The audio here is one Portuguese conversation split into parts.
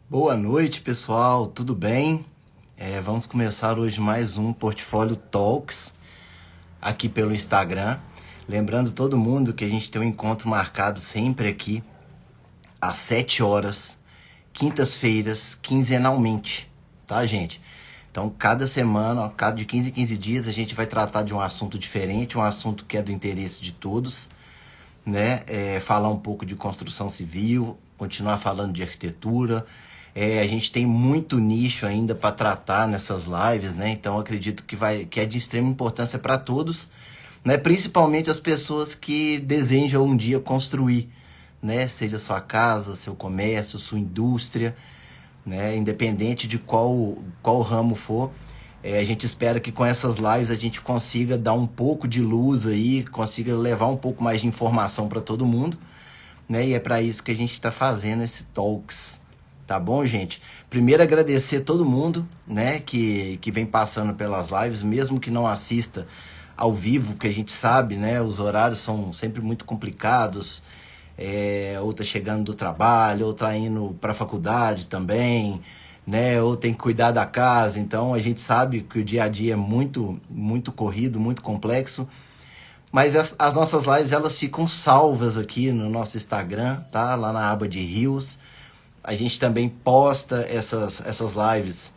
Boa noite, pessoal. Tudo bem? Vamos começar hoje mais um Portfólio Talks aqui pelo Instagram. Lembrando todo mundo que a gente tem um encontro marcado sempre aqui às 7 horas, quintas-feiras, quinzenalmente, tá, gente? Então, cada semana, ó, cada de 15 em 15 dias, a gente vai tratar de um assunto diferente, um assunto que é do interesse de todos, né? Falar um pouco de construção civil, continuar falando de arquitetura. A gente tem muito nicho ainda para tratar nessas lives, né? Então acredito que é de extrema importância para todos, né? Principalmente as pessoas que desejam um dia construir, né? Seja sua casa, seu comércio, sua indústria, né? Independente de qual ramo for. A gente espera que com essas lives a gente consiga dar um pouco de luz aí, consiga levar um pouco mais de informação para todo mundo, né? E é para isso que a gente está fazendo esse Talks, tá bom, gente? Primeiro agradecer todo mundo, né, que vem passando pelas lives, mesmo que não assista ao vivo, porque a gente sabe, né, os horários são sempre muito complicados, ou tá chegando do trabalho, ou tá indo para a faculdade também, né, ou tem que cuidar da casa, então a gente sabe que o dia a dia é muito corrido, muito complexo, mas as nossas lives elas ficam salvas aqui no nosso Instagram, tá? Lá na aba de Reels. A gente também posta essas lives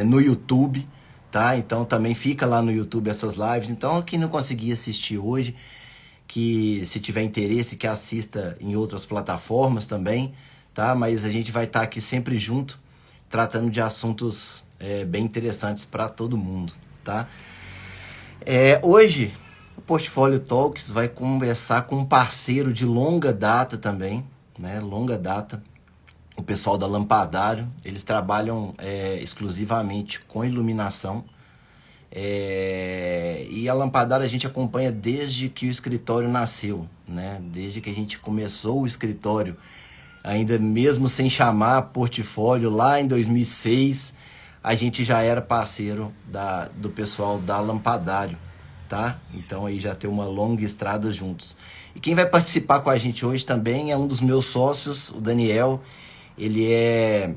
no YouTube, tá? Então também fica lá no YouTube essas lives. Então quem não conseguir assistir hoje, que se tiver interesse, que assista em outras plataformas também, tá? Mas a gente vai estar aqui sempre junto, tratando de assuntos bem interessantes para todo mundo, tá? Hoje o Portfólio Talks vai conversar com um parceiro de longa data também, né? Longa data, o pessoal da Lampadário. Eles trabalham exclusivamente com iluminação. E a Lampadário a gente acompanha desde que o escritório nasceu, né? Desde que a gente começou o escritório, ainda mesmo sem chamar portfólio, lá em 2006, a gente já era parceiro do pessoal da Lampadário, tá? Então aí já tem uma longa estrada juntos. E quem vai participar com a gente hoje também é um dos meus sócios, o Daniel. Ele é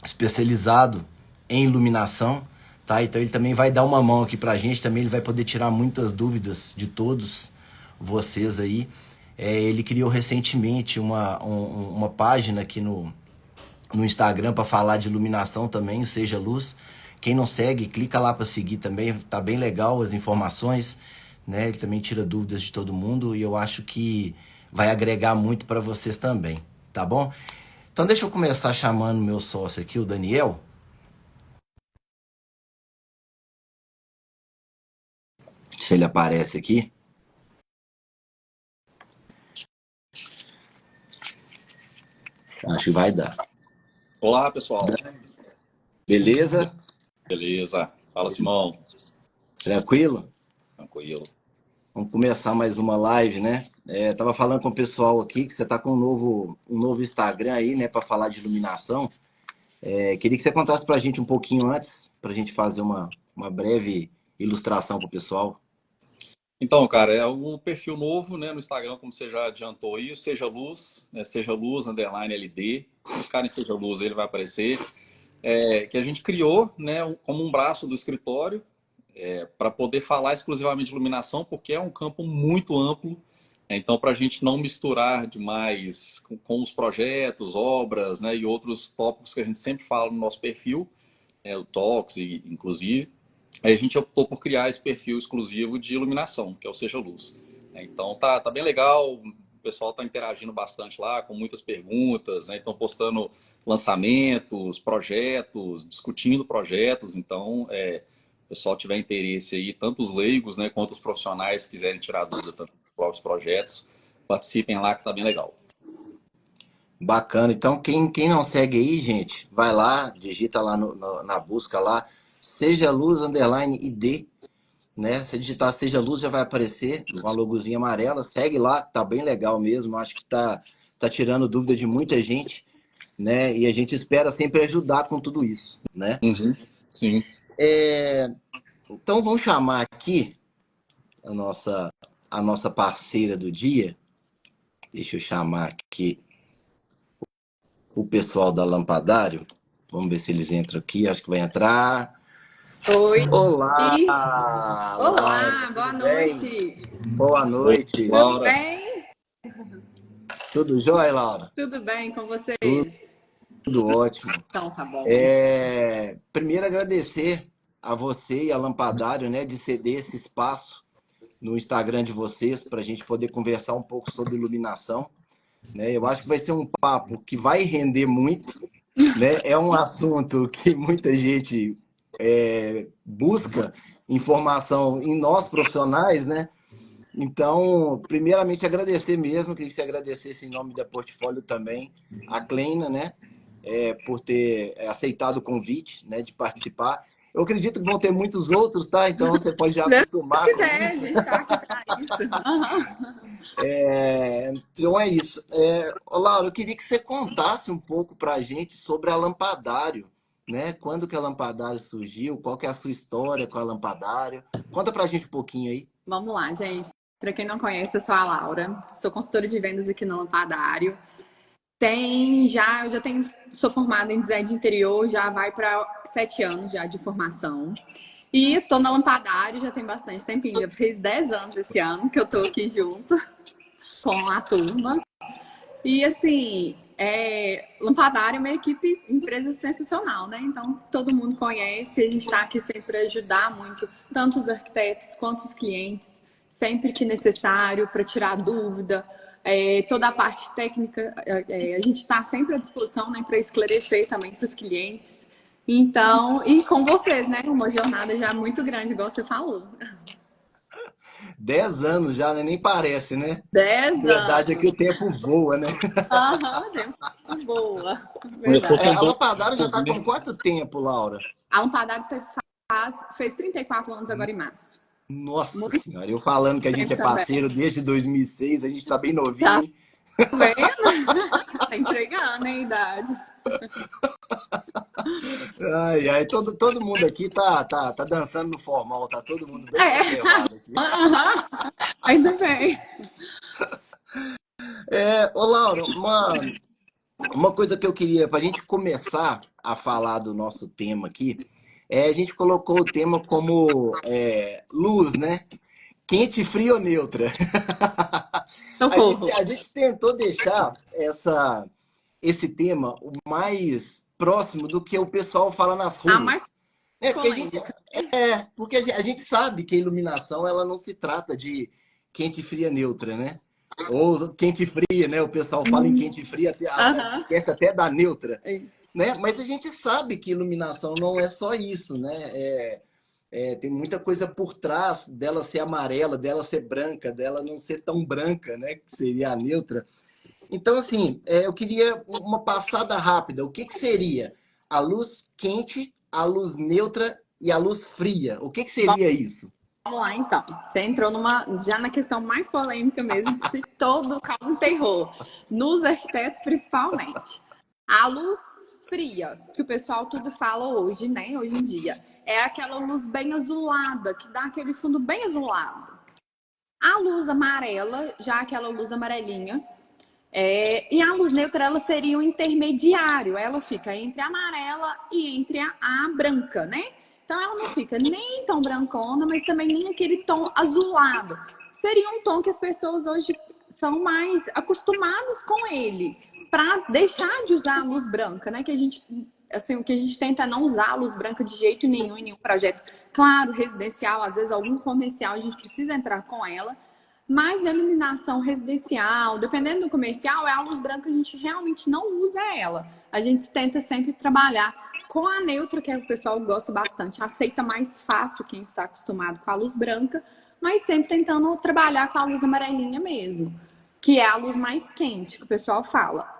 especializado em iluminação, tá? Então ele também vai dar uma mão aqui pra gente, também ele vai poder tirar muitas dúvidas de todos vocês aí. Ele criou recentemente uma página aqui no Instagram para falar de iluminação também, o Seja Luz. Quem não segue, clica lá para seguir também, tá bem legal as informações, né? Ele também tira dúvidas de todo mundo e eu acho que vai agregar muito para vocês também, tá bom? Então deixa eu começar chamando meu sócio aqui, o Daniel. Se ele aparece aqui. Acho que vai dar. Olá, pessoal. Beleza? Beleza? Fala, Simão. Tranquilo? Tranquilo. Vamos começar mais uma live, né? Tava falando com o pessoal aqui que você tá com um novo Instagram aí, né, para falar de iluminação. Queria que você contasse pra gente um pouquinho antes, pra gente fazer uma breve ilustração pro pessoal. Então, cara, é um perfil novo, né, no Instagram, como você já adiantou aí, o Seja Luz, né, Seja Luz, underline LD. Se buscarem Seja Luz, ele vai aparecer. Que a gente criou, né, como um braço do escritório, para poder falar exclusivamente de iluminação, porque é um campo muito amplo. Então, para a gente não misturar demais com os projetos, obras, né, e outros tópicos que a gente sempre fala no nosso perfil, o Talks, inclusive. Aí a gente optou por criar esse perfil exclusivo de iluminação, que é o Seja Luz. Então tá bem legal, o pessoal tá interagindo bastante lá, com muitas perguntas, né? Estão postando lançamentos, projetos, discutindo projetos. Então, o pessoal tiver interesse aí, tanto os leigos, né, quanto os profissionais quiserem tirar dúvida tanto dos próprios projetos, participem lá que tá bem legal. Bacana. Então, quem não segue aí, gente, vai lá, digita lá na busca lá, Seja Luz Underline ID, né? Se digitar Seja Luz já vai aparecer com a logozinha amarela. Segue lá, tá bem legal mesmo. Acho que tá tirando dúvida de muita gente, né? E a gente espera sempre ajudar com tudo isso, né? Uhum, sim. Então vamos chamar aqui a nossa a nossa parceira do dia. Deixa eu chamar aqui o pessoal da Lampadário. Vamos ver se eles entram aqui. Acho que vai entrar. Oi. Olá, Laura, Olá, boa tudo bem? noite. Boa Oi, noite. Tudo Laura. bem? Tudo jóia, Laura? Tudo bem com Tudo, vocês? tudo ótimo. Então tá bom. Primeiro agradecer a você e a Lampadário, né, de ceder esse espaço no Instagram de vocês para a gente poder conversar um pouco sobre iluminação, né? Eu acho que vai ser um papo que vai render muito, né? É um assunto que muita gente busca informação em nós profissionais, né? Então, primeiramente agradecer mesmo, queria que você agradecesse em nome da Portfólio também a Kleina, né? Por ter aceitado o convite, né, de participar. Eu acredito que vão ter muitos outros, tá? Então você pode já Se acostumar com quiser, a isso. gente tá aqui pra isso. Então é isso. Laura, eu queria que você contasse um pouco para a gente sobre a Lampadário, né? Quando que a Lampadário surgiu? Qual que é a sua história com a Lampadário? Conta para a gente um pouquinho aí. Vamos lá, gente. Para quem não conhece, eu sou a Laura, sou consultora de vendas aqui no Lampadário. Sou formada em design de interior, já vai para 7 anos já de formação. E estou na Lampadário já tem bastante tempinho, já fez 10 anos esse ano que eu estou aqui junto com a turma. E assim, Lampadário é uma equipe, empresa sensacional, né? Então todo mundo conhece, a gente está aqui sempre para ajudar muito, tanto os arquitetos quanto os clientes, sempre que necessário, para tirar dúvida. Toda a parte técnica, a gente está sempre à disposição, né, para esclarecer também para os clientes. Então, e com vocês, né? Uma jornada já muito grande, igual você falou. 10 anos já, né? Nem parece, né? 10 Verdade é que anos. o tempo voa, né? Aham, boa. Começou Verdade. com A Lampadário já 12, está com né? quanto tempo, Laura? A Lampadário fez 34 anos agora em março. Nossa Muito Senhora, eu falando que a gente tempo é também. parceiro desde 2006, a gente está bem Tá novinho, hein? vendo? Tá entregando, hein, a idade. Ai, ai, todo mundo aqui tá dançando no formal, tá todo mundo bem É. conservado aqui. Aham. Ainda bem. Ô Laura, uma coisa que eu queria, para a gente começar a falar do nosso tema aqui, a gente colocou o tema como luz, né? Quente, fria ou neutra? A gente, Socorro. a gente tentou deixar esse tema o mais próximo do que o pessoal fala nas A mais ruas. Porque polêmica. a gente sabe que a iluminação ela não se trata de quente, fria, neutra, né? Ou quente e fria, né? O pessoal fala em quente e fria, Aham. esquece até da neutra, né? Mas a gente sabe que iluminação não é só isso, né? Tem muita coisa por trás dela ser amarela, dela ser branca, dela não ser tão branca, né? Que seria a neutra. Então, assim, eu queria uma passada rápida. O que seria a luz quente, a luz neutra e a luz fria? O que seria isso? Vamos lá, então. Você entrou já na questão mais polêmica mesmo, de todo caso terror, nos arquitetos principalmente. A luz fria, que o pessoal tudo fala hoje, né? Hoje em dia, é aquela luz bem azulada, que dá aquele fundo bem azulado. A luz amarela, já aquela luz amarelinha, e a luz neutra, ela seria um intermediário. Ela fica entre a amarela e entre a branca, né? Então, ela não fica nem tão brancona, mas também nem aquele tom azulado. Seria um tom que as pessoas hoje são mais acostumados com ele, para deixar de usar a luz branca, né? Que a gente, assim, o que a gente tenta é não usar a luz branca de jeito nenhum em nenhum projeto. Claro, residencial, às vezes algum comercial a gente precisa entrar com ela. Mas na iluminação residencial, dependendo do comercial, a luz branca a gente realmente não usa ela. A gente tenta sempre trabalhar com a neutra, que o pessoal gosta bastante. Aceita mais fácil quem está acostumado com a luz branca, mas sempre tentando trabalhar com a luz amarelinha mesmo, que é a luz mais quente, que o pessoal fala.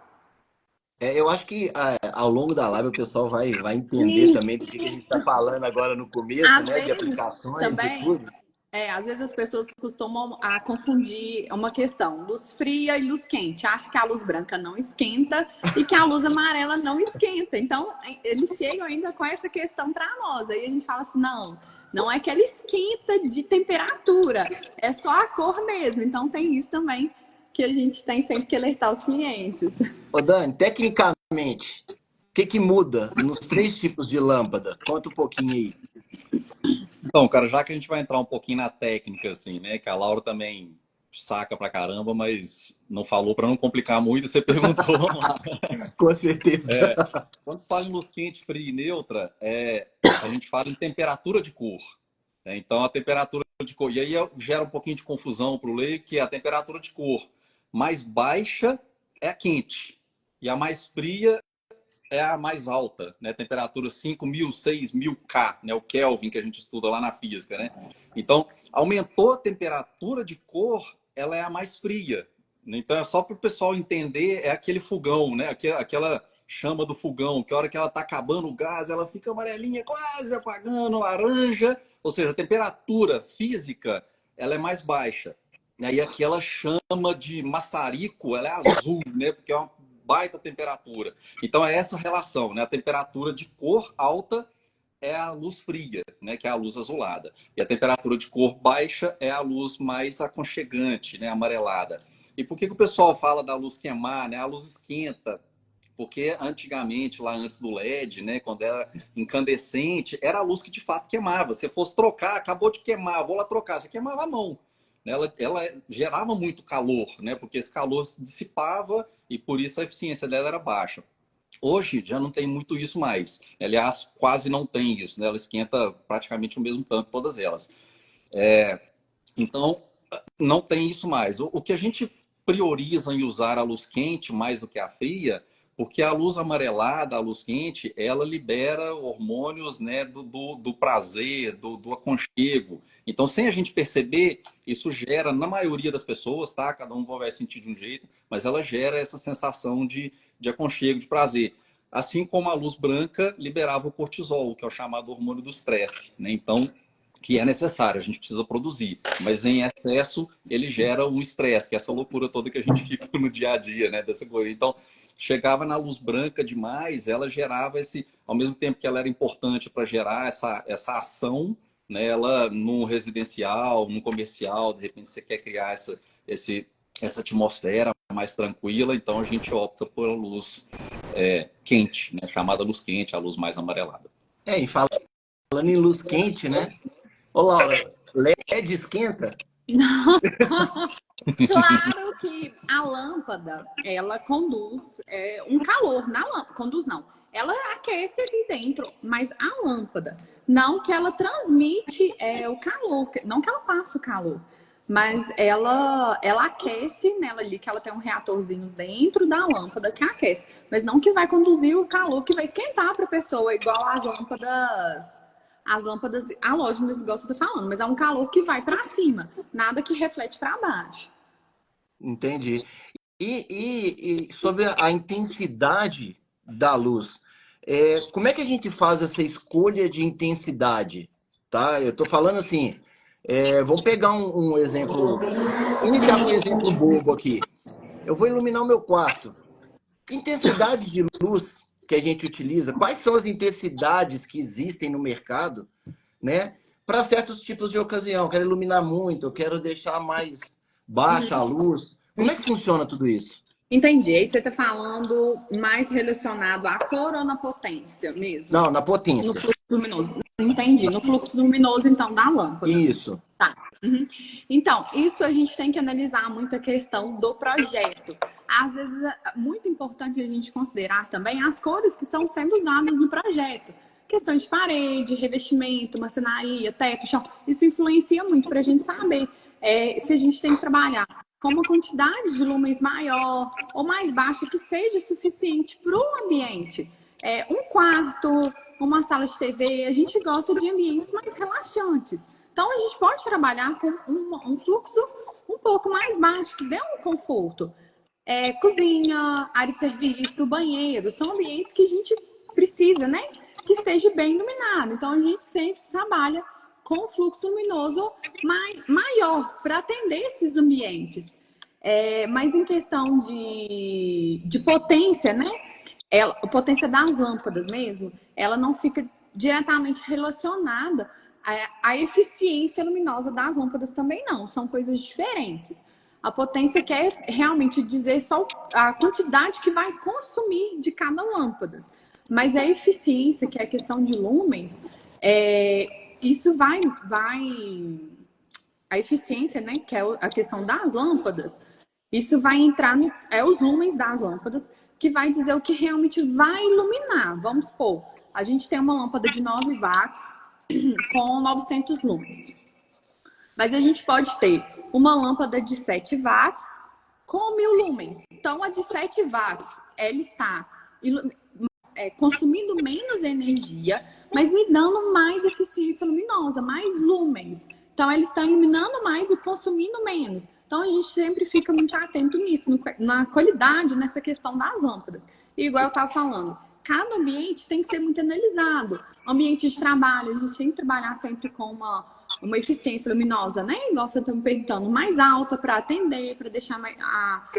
Eu acho que ao longo da live o pessoal vai entender Isso. também do que a gente está falando agora no começo, Às né? De vezes aplicações e também. tudo. Às vezes as pessoas costumam confundir uma questão, luz fria e luz quente. Acha que a luz branca não esquenta e que a luz amarela não esquenta. Então, eles chegam ainda com essa questão para nós. Aí a gente fala assim, não é que ela esquenta de temperatura, é só a cor mesmo. Então, tem isso também que a gente tem sempre que alertar os clientes. Ô Dani, tecnicamente o que que muda nos 3 tipos de lâmpada? Conta um pouquinho aí. Então, cara, já que a gente vai entrar um pouquinho na técnica, assim, né? Que a Laura também saca pra caramba, mas não falou pra não complicar muito, você perguntou, vamos lá. Com certeza. Quando se fala em luz quente, fria e neutra, a gente fala em temperatura de cor. Né? Então, a temperatura de cor. E aí gera um pouquinho de confusão para o leigo, que é a temperatura de cor mais baixa é a quente. E a mais fria é a mais alta, né? Temperatura 5.000, 6.000 K, né? O Kelvin que a gente estuda lá na física, né? Então, aumentou a temperatura de cor, ela é a mais fria. Então, é só para o pessoal entender, é aquele fogão, né? Aquela chama do fogão, que a hora que ela está acabando o gás, ela fica amarelinha, quase apagando, laranja. Ou seja, a temperatura física, ela é mais baixa. E aí aquela chama de maçarico, ela é azul, né? Porque é uma baita temperatura. Então é essa relação, né? A temperatura de cor alta é a luz fria, né? Que é a luz azulada. E a temperatura de cor baixa é a luz mais aconchegante, né? Amarelada. E por que o pessoal fala da luz queimar, né? A luz esquenta. Porque antigamente, lá antes do LED, né, quando era incandescente, era a luz que de fato queimava. Se fosse trocar, acabou de queimar, vou lá trocar, você queimava a mão. Ela gerava muito calor, né, porque esse calor se dissipava e por isso a eficiência dela era baixa. Hoje já não tem muito isso mais. Aliás, quase não tem isso, né? Ela esquenta praticamente o mesmo tanto, todas elas. Então, não tem isso mais. O que a gente prioriza em usar a luz quente mais do que a fria, porque a luz amarelada, a luz quente, ela libera hormônios, né, do prazer, do aconchego. Então, sem a gente perceber, isso gera, na maioria das pessoas, tá? Cada um vai sentir de um jeito, mas ela gera essa sensação de aconchego, de prazer. Assim como a luz branca liberava o cortisol, que é o chamado hormônio do estresse, né? Então, que é necessário, a gente precisa produzir. Mas em excesso, ele gera um estresse, que é essa loucura toda que a gente fica no dia a dia, né? Dessa coisa. Então, chegava na luz branca demais, ela gerava esse, ao mesmo tempo que ela era importante para gerar essa ação, né, ela no residencial, no comercial, de repente você quer criar essa atmosfera mais tranquila, então a gente opta por luz quente, né, chamada luz quente, a luz mais amarelada. E falando em luz quente, né? Ô, Laura, LED esquenta? Claro que a lâmpada, ela conduz um calor na lâmpada. Conduz não. Ela aquece ali dentro, mas a lâmpada, não que ela transmite o calor, não que ela passa o calor, mas ela aquece nela ali, que ela tem um reatorzinho dentro da lâmpada que aquece, mas não que vai conduzir o calor que vai esquentar para a pessoa, igual as lâmpadas halógenas, igual você tá falando, mas é um calor que vai para cima, nada que reflete para baixo. Entendi. E sobre a intensidade da luz, como é que a gente faz essa escolha de intensidade? Tá? Eu tô falando assim, vamos pegar um exemplo, iniciar com um exemplo bobo aqui. Eu vou iluminar o meu quarto. Que intensidade de luz que a gente utiliza? Quais são as intensidades que existem no mercado, né? Para certos tipos de ocasião. Eu quero iluminar muito, eu quero deixar mais baixa a luz. Como é que funciona tudo isso? Entendi. Aí você está falando mais relacionado à cor ou na potência mesmo? Não, na No potência. fluxo luminoso. Entendi. No fluxo luminoso, então, da lâmpada. Isso. Tá. Uhum. Então, isso a gente tem que analisar muito a questão do projeto. Às vezes, é muito importante a gente considerar também as cores que estão sendo usadas no projeto. Questão de parede, revestimento, marcenaria, teto, chão. Isso influencia muito para a gente saber se a gente tem que trabalhar com uma quantidade de lumens maior ou mais baixa que seja suficiente para o ambiente. Um quarto, uma sala de TV, a gente gosta de ambientes mais relaxantes. Então, a gente pode trabalhar com um fluxo um pouco mais baixo, que dê um conforto. Cozinha, área de serviço, banheiro, são ambientes que a gente precisa, né? Que esteja bem iluminado. Então, a gente sempre trabalha com fluxo luminoso maior para atender esses ambientes. Mas em questão de potência, né? A potência das lâmpadas mesmo, ela não fica diretamente relacionada à eficiência luminosa das lâmpadas também não. São coisas diferentes. A potência quer realmente dizer só a quantidade que vai consumir de cada lâmpada. Mas a eficiência, que é a questão de lumens, isso vai... A eficiência, né, que é a questão das lâmpadas, isso vai entrar os lumens das lâmpadas, que vai dizer o que realmente vai iluminar. Vamos supor, a gente tem uma lâmpada de 9 watts com 900 lumens. Mas a gente pode ter uma lâmpada de 7 watts com 1000 lumens. Então, a de 7 watts, ela está consumindo menos energia, mas me dando mais eficiência luminosa, mais lumens. Então, ela está iluminando mais e consumindo menos. Então, a gente sempre fica muito atento nisso, na qualidade, nessa questão das lâmpadas. E igual eu estava falando, cada ambiente tem que ser muito analisado. Ambiente de trabalho, a gente tem que trabalhar sempre com uma eficiência luminosa, né? Igual você está me perguntando, mais alta para atender, para deixar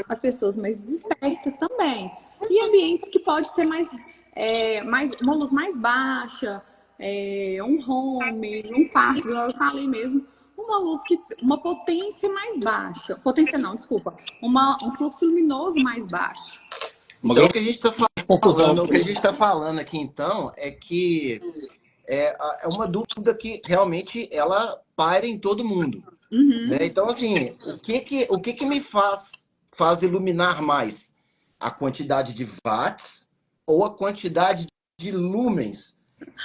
as pessoas mais despertas também. E ambientes que pode ser uma luz mais baixa, um home, um quarto, igual eu falei mesmo, uma potência mais baixa. Potência não, desculpa. Um fluxo luminoso mais baixo. Então, o que a gente está falando aqui, então, é que é uma dúvida que realmente ela paira em todo mundo. Né? Então, assim, o que me faz iluminar mais? A quantidade de watts ou a quantidade de lumens?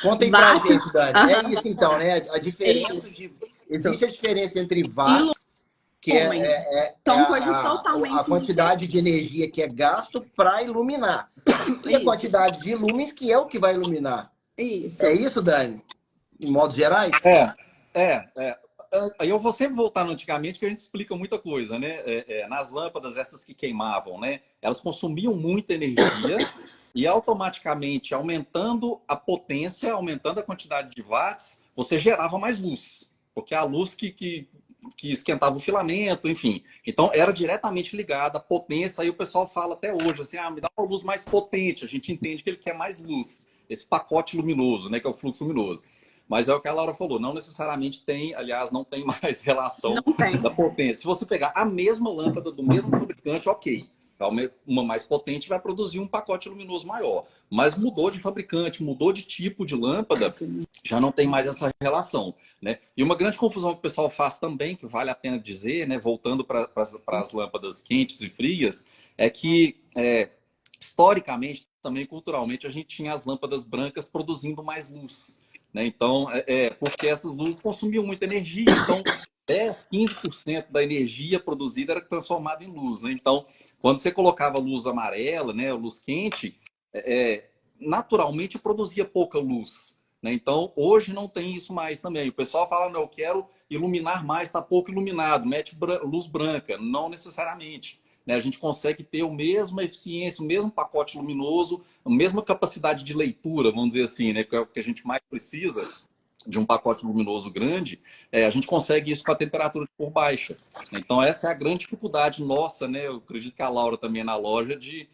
Contem pra gente, Dani. É isso, então, né? A diferença existe a diferença entre watts, que são coisas totalmente a quantidade de energia que é gasto para iluminar. E a quantidade de lumens, que é o que vai iluminar. Isso. É isso, Dani? Em modos gerais? Aí eu vou sempre voltar no antigamente, que a gente explica muita coisa, né? Nas lâmpadas, essas que queimavam, né? Elas consumiam muita energia e automaticamente, aumentando a potência, aumentando a quantidade de watts, você gerava mais luz. Porque a luz que esquentava o filamento, enfim. Então, era diretamente ligada à potência. Aí o pessoal fala até hoje, assim, me dá uma luz mais potente. A gente entende que ele quer mais luz. Esse pacote luminoso, né? Que é o fluxo luminoso. Mas é o que a Laura falou, não necessariamente tem, aliás, não tem mais relação da potência. Se você pegar a mesma lâmpada do mesmo fabricante, ok. Uma mais potente vai produzir um pacote luminoso maior. Mas mudou de fabricante, mudou de tipo de lâmpada, já não tem mais essa relação. Né? E uma grande confusão que o pessoal faz também, que vale a pena dizer, né, voltando para as lâmpadas quentes e frias, é que, historicamente, também culturalmente, a gente tinha as lâmpadas brancas produzindo mais luz. Né? Então, porque essas luzes consumiam muita energia. Então, 10, 15% da energia produzida era transformada em luz. Né? Então, quando você colocava luz amarela, né, luz quente, naturalmente produzia pouca luz. Né? Então, hoje não tem isso mais também. O pessoal fala, não, eu quero iluminar mais, está pouco iluminado, mete luz branca. Não necessariamente. Né? A gente consegue ter a mesma eficiência, o mesmo pacote luminoso, a mesma capacidade de leitura, vamos dizer assim, né? Que é o que a gente mais precisa de um pacote luminoso grande, a gente consegue isso com a temperatura de cor baixa. Então, essa é a grande dificuldade nossa, né? Eu acredito que a Laura também na loja, de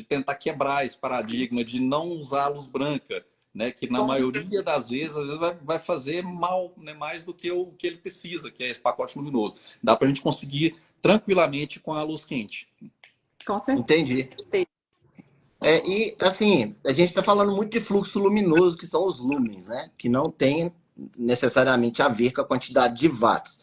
tentar quebrar esse paradigma de não usar a luz branca, né? Que na maioria das vezes, às vezes vai fazer mal, né? Mais do que o que ele precisa, que é esse pacote luminoso. Dá para a gente conseguir tranquilamente com a luz quente. Com certeza. Entendi. E, assim, a gente está falando muito de fluxo luminoso, que são os lumens, né? Que não tem necessariamente a ver com a quantidade de watts.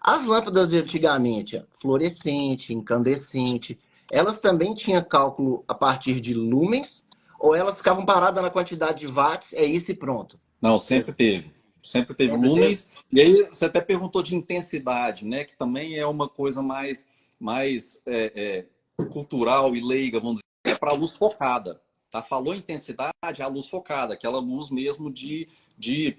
As lâmpadas de antigamente, fluorescente, incandescente, elas também tinham cálculo a partir de lumens? Ou elas ficavam paradas na quantidade de watts, é isso e pronto? Não, sempre teve. Sempre teve lumens. E aí você até perguntou de intensidade, né? Que também é uma coisa mais cultural e leiga, vamos dizer. É para a luz focada. Tá? Falou intensidade, a luz focada, aquela luz mesmo de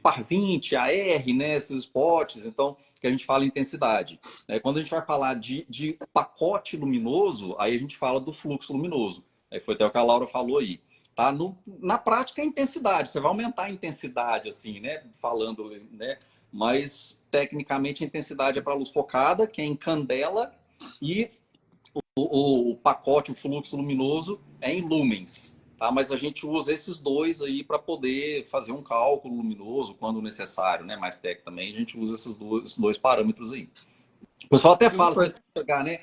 par 20, AR, né? Esses spots, então, que a gente fala intensidade. Quando a gente vai falar de pacote luminoso, aí a gente fala do fluxo luminoso. Foi até o que a Laura falou aí. Tá? Na prática, é intensidade. Você vai aumentar a intensidade, assim, né? Falando, né? Mas, tecnicamente, a intensidade é para luz focada, que é em candela, e o pacote, o fluxo luminoso, é em lumens. Tá? Mas a gente usa esses dois aí para poder fazer um cálculo luminoso quando necessário, né? Mais técnico também, a gente usa esses dois parâmetros aí. O pessoal até fala, se você pegar, né,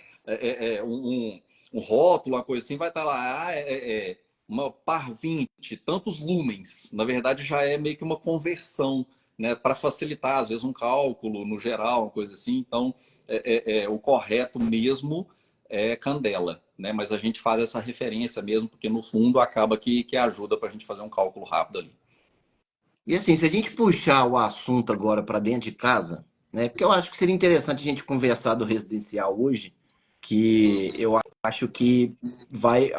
um rótulo, uma coisa assim, vai estar lá, uma par 20, tantos lumens. Na verdade, já é meio que uma conversão, né, para facilitar, às vezes, um cálculo no geral, uma coisa assim. Então, o correto mesmo é candela, né? Mas a gente faz essa referência mesmo, porque no fundo acaba que ajuda para a gente fazer um cálculo rápido ali. E assim, se a gente puxar o assunto agora para dentro de casa, né? Porque eu acho que seria interessante a gente conversar do residencial hoje, que eu acho que vai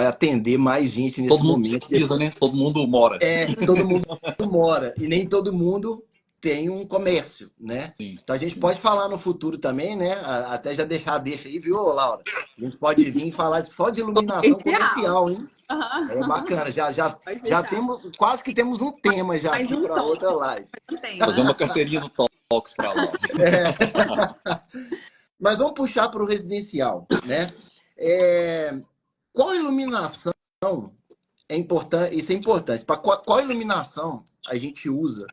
atender mais gente nesse Todo mundo momento. precisa, né? Todo mundo mora. Todo mundo mora e nem todo mundo tem um comércio, né? Sim, Então a gente sim. pode falar no futuro também, né? Até já deixa aí, viu, Laura? A gente pode vir falar só de iluminação Potencial. comercial, hein? É Aham. bacana. Vai Já fechar. temos, quase que temos um tema já Mais aqui um para tom, outra live. mais um tema. Fazer uma carteirinha do Talks para lá. Mas vamos puxar para o residencial, né? É, qual iluminação é importante? Isso é importante. Qual iluminação a gente usa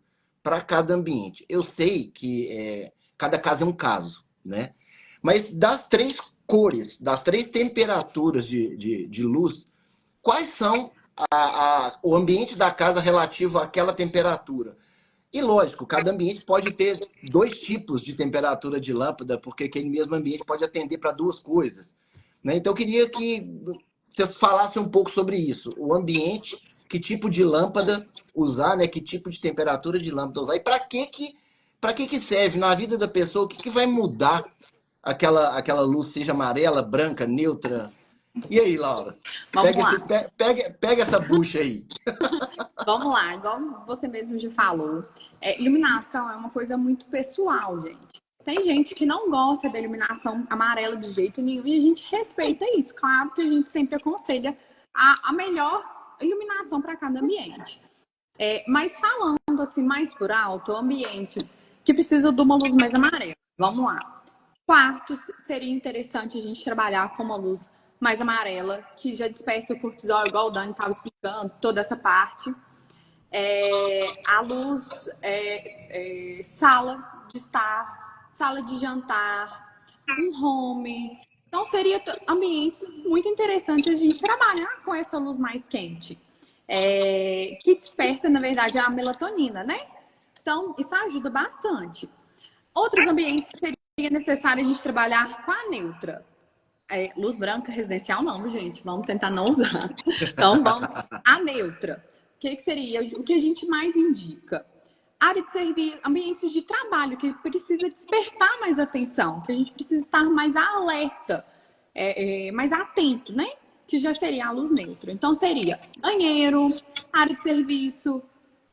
para cada ambiente? Eu sei que cada caso é um caso, né? Mas das três cores, das três temperaturas de luz, quais são o ambiente da casa relativo àquela temperatura? E lógico, cada ambiente pode ter dois tipos de temperatura de lâmpada, porque aquele mesmo ambiente pode atender para duas coisas, né? Então eu queria que vocês falassem um pouco sobre isso. O ambiente, que tipo de lâmpada usar, né? Que tipo de temperatura de lâmpada usar e para que serve na vida da pessoa, o que vai mudar aquela luz, seja amarela, branca, neutra. E aí, Laura? Vamos lá. Pega essa bucha aí. Vamos lá, igual você mesmo já falou. Iluminação é uma coisa muito pessoal, gente. Tem gente que não gosta da iluminação amarela de jeito nenhum e a gente respeita isso. Claro que a gente sempre aconselha a melhor iluminação para cada ambiente. Mas falando assim mais por alto, ambientes que precisam de uma luz mais amarela. Vamos lá. Quartos, seria interessante a gente trabalhar com uma luz mais amarela, que já desperta o cortisol, igual o Dani estava explicando, toda essa parte. A luz, sala de estar, sala de jantar, um home. Então, seria ambientes muito interessantes a gente trabalhar com essa luz mais quente, que desperta, na verdade, a melatonina, né? Então, isso ajuda bastante. Outros ambientes seria necessário a gente trabalhar com a neutra. Luz branca residencial não, gente. Vamos tentar não usar. Então, vamos. A neutra. O que seria? O que a gente mais indica? Área de serviço, ambientes de trabalho, que precisa despertar mais atenção, que a gente precisa estar mais alerta, mais atento, né? Que já seria a luz neutra. Então, seria banheiro, área de serviço,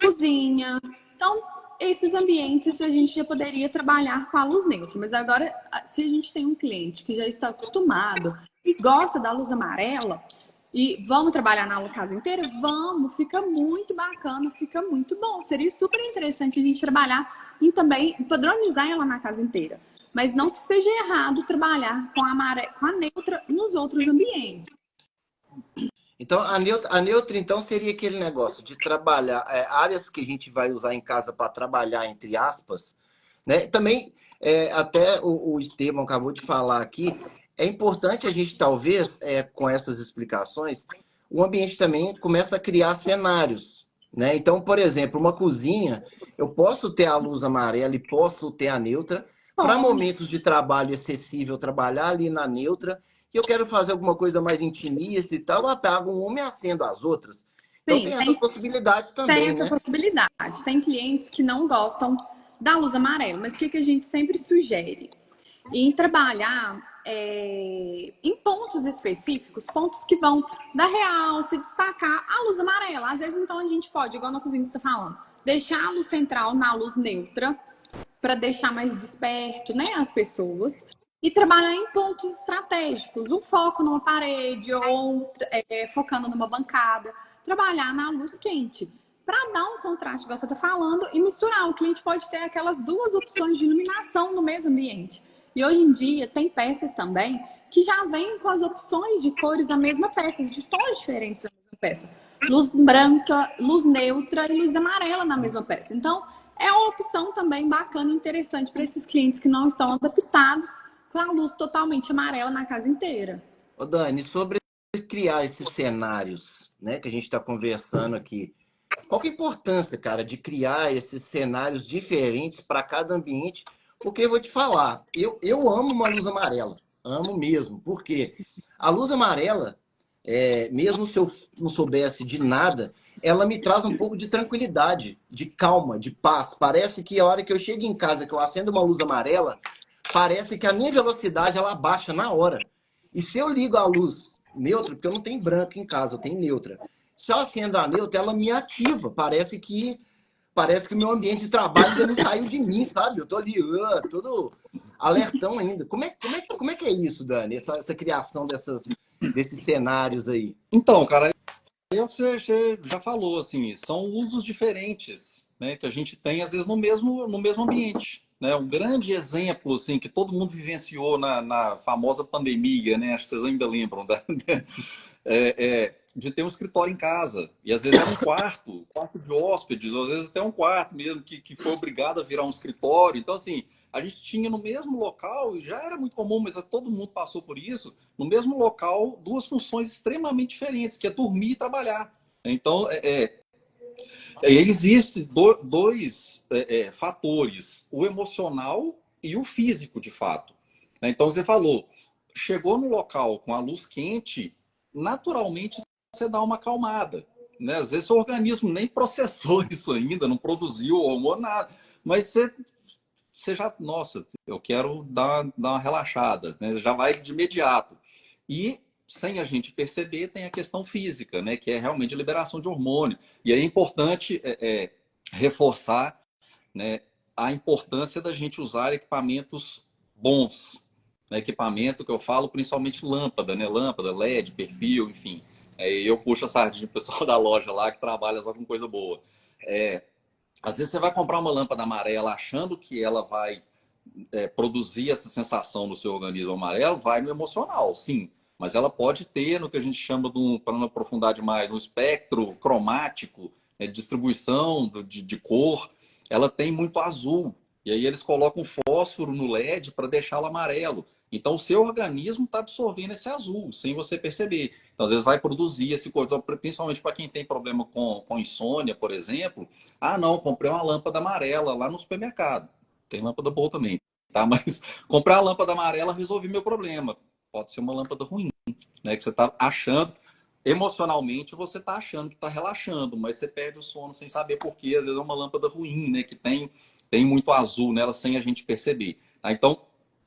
cozinha. Então, esses ambientes a gente já poderia trabalhar com a luz neutra. Mas agora, se a gente tem um cliente que já está acostumado e gosta da luz amarela, e vamos trabalhar na casa inteira? Vamos, fica muito bacana, fica muito bom. Seria super interessante a gente trabalhar e também padronizar ela na casa inteira. Mas não que seja errado trabalhar com a neutra nos outros ambientes. Então, a neutra, então, seria aquele negócio de trabalhar áreas que a gente vai usar em casa para trabalhar, entre aspas, né? Também, até o Estevão acabou de falar aqui, é importante a gente, talvez, com essas explicações, o ambiente também começa a criar cenários, né? Então, por exemplo, uma cozinha, eu posso ter a luz amarela e posso ter a neutra. Para momentos de trabalho excessivo, trabalhar ali na neutra, e eu quero fazer alguma coisa mais intimista e tal, eu apago uma e acendo as outras. Então, tem essas possibilidades também, tem essa possibilidade. Tem clientes que não gostam da luz amarela, mas o que a gente sempre sugere? Em trabalhar em pontos específicos, pontos que vão dar realce, destacar a luz amarela. Às vezes, então, a gente pode, igual na cozinha que você está falando, deixar a luz central na luz neutra, para deixar mais desperto, né, as pessoas, e trabalhar em pontos estratégicos, um foco numa parede ou focando numa bancada, trabalhar na luz quente, para dar um contraste, igual você está falando, e misturar. O cliente pode ter aquelas duas opções de iluminação no mesmo ambiente. E hoje em dia tem peças também que já vêm com as opções de cores da mesma peça, de tons diferentes da mesma peça. Luz branca, luz neutra e luz amarela na mesma peça. Então, é uma opção também bacana e interessante para esses clientes que não estão adaptados com a luz totalmente amarela na casa inteira. Ô Dani, sobre criar esses cenários, né, que a gente está conversando aqui, qual que é a importância, cara, de criar esses cenários diferentes para cada ambiente? Porque eu vou te falar, eu amo uma luz amarela, amo mesmo, porque a luz amarela, mesmo se eu não soubesse de nada, ela me traz um pouco de tranquilidade, de calma, de paz. Parece que a hora que eu chego em casa, que eu acendo uma luz amarela, parece que a minha velocidade ela abaixa na hora. E se eu ligo a luz neutra, porque eu não tenho branco em casa, eu tenho neutra. Se eu acendo a neutra, ela me ativa. Parece que o meu ambiente de trabalho ainda não saiu de mim, sabe? Eu tô ali, todo alertão ainda. Como é que é isso, Dani? Essa criação desses cenários aí? Então, cara, aí você já falou, assim, são usos diferentes, né, que a gente tem, às vezes, no mesmo ambiente. Né? Um grande exemplo, assim, que todo mundo vivenciou na famosa pandemia, né? Acho que vocês ainda lembram, de ter um escritório em casa. E às vezes era um quarto de hóspedes, ou às vezes até um quarto mesmo, que foi obrigado a virar um escritório. Então, assim, a gente tinha no mesmo local, e já era muito comum, mas todo mundo passou por isso, no mesmo local, duas funções extremamente diferentes, que é dormir e trabalhar. Então, existem dois fatores, o emocional e o físico, de fato. Então, você falou, chegou no local com a luz quente, naturalmente você dá uma acalmada. Né? Às vezes o organismo nem processou isso ainda, não produziu hormônio, nada. Mas você já, nossa, eu quero dar uma relaxada, né? Já vai de imediato. E, sem a gente perceber, tem a questão física, né? Que é realmente a liberação de hormônio. E aí é importante reforçar, né, a importância da gente usar equipamentos bons. Né? Equipamento que eu falo, principalmente lâmpada, né? Lâmpada, LED, perfil, enfim. Eu puxo a sardinha pro pessoal da loja lá que trabalha só com coisa boa. Às vezes você vai comprar uma lâmpada amarela achando que ela vai produzir essa sensação no seu organismo amarelo, vai no emocional, sim. Mas ela pode ter no que a gente chama, para não aprofundar demais, um espectro cromático, distribuição de cor. Ela tem muito azul. E aí eles colocam fósforo no LED para deixá-lo amarelo. Então o seu organismo está absorvendo esse azul, sem você perceber. Então, às vezes, vai produzir esse cortisol, principalmente para quem tem problema com insônia, por exemplo. Ah, não, comprei uma lâmpada amarela lá no supermercado. Tem lâmpada boa também, tá? Mas comprar a lâmpada amarela resolvi meu problema. Pode ser uma lâmpada ruim, né? Que você está achando, emocionalmente, você está achando que está relaxando, mas você perde o sono sem saber por quê. Às vezes é uma lâmpada ruim, né? Que tem muito azul nela sem a gente perceber. Tá? Então,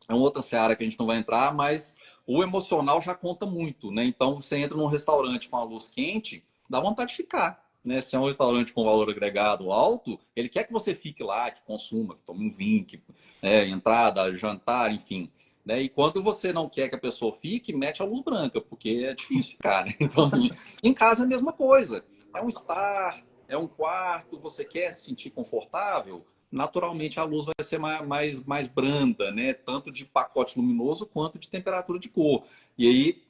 é uma outra seara que a gente não vai entrar, mas o emocional já conta muito, né? Então, você entra num restaurante com a luz quente, dá vontade de ficar. Né? Se é um restaurante com valor agregado alto, ele quer que você fique lá, que consuma, que tome um vinho, entrada, jantar, enfim. Né? E quando você não quer que a pessoa fique, mete a luz branca, porque é difícil ficar. Né? Então, assim, em casa é a mesma coisa. É um estar, é um quarto, você quer se sentir confortável, naturalmente a luz vai ser mais branda, né? Tanto de pacote luminoso quanto de temperatura de cor. E aí,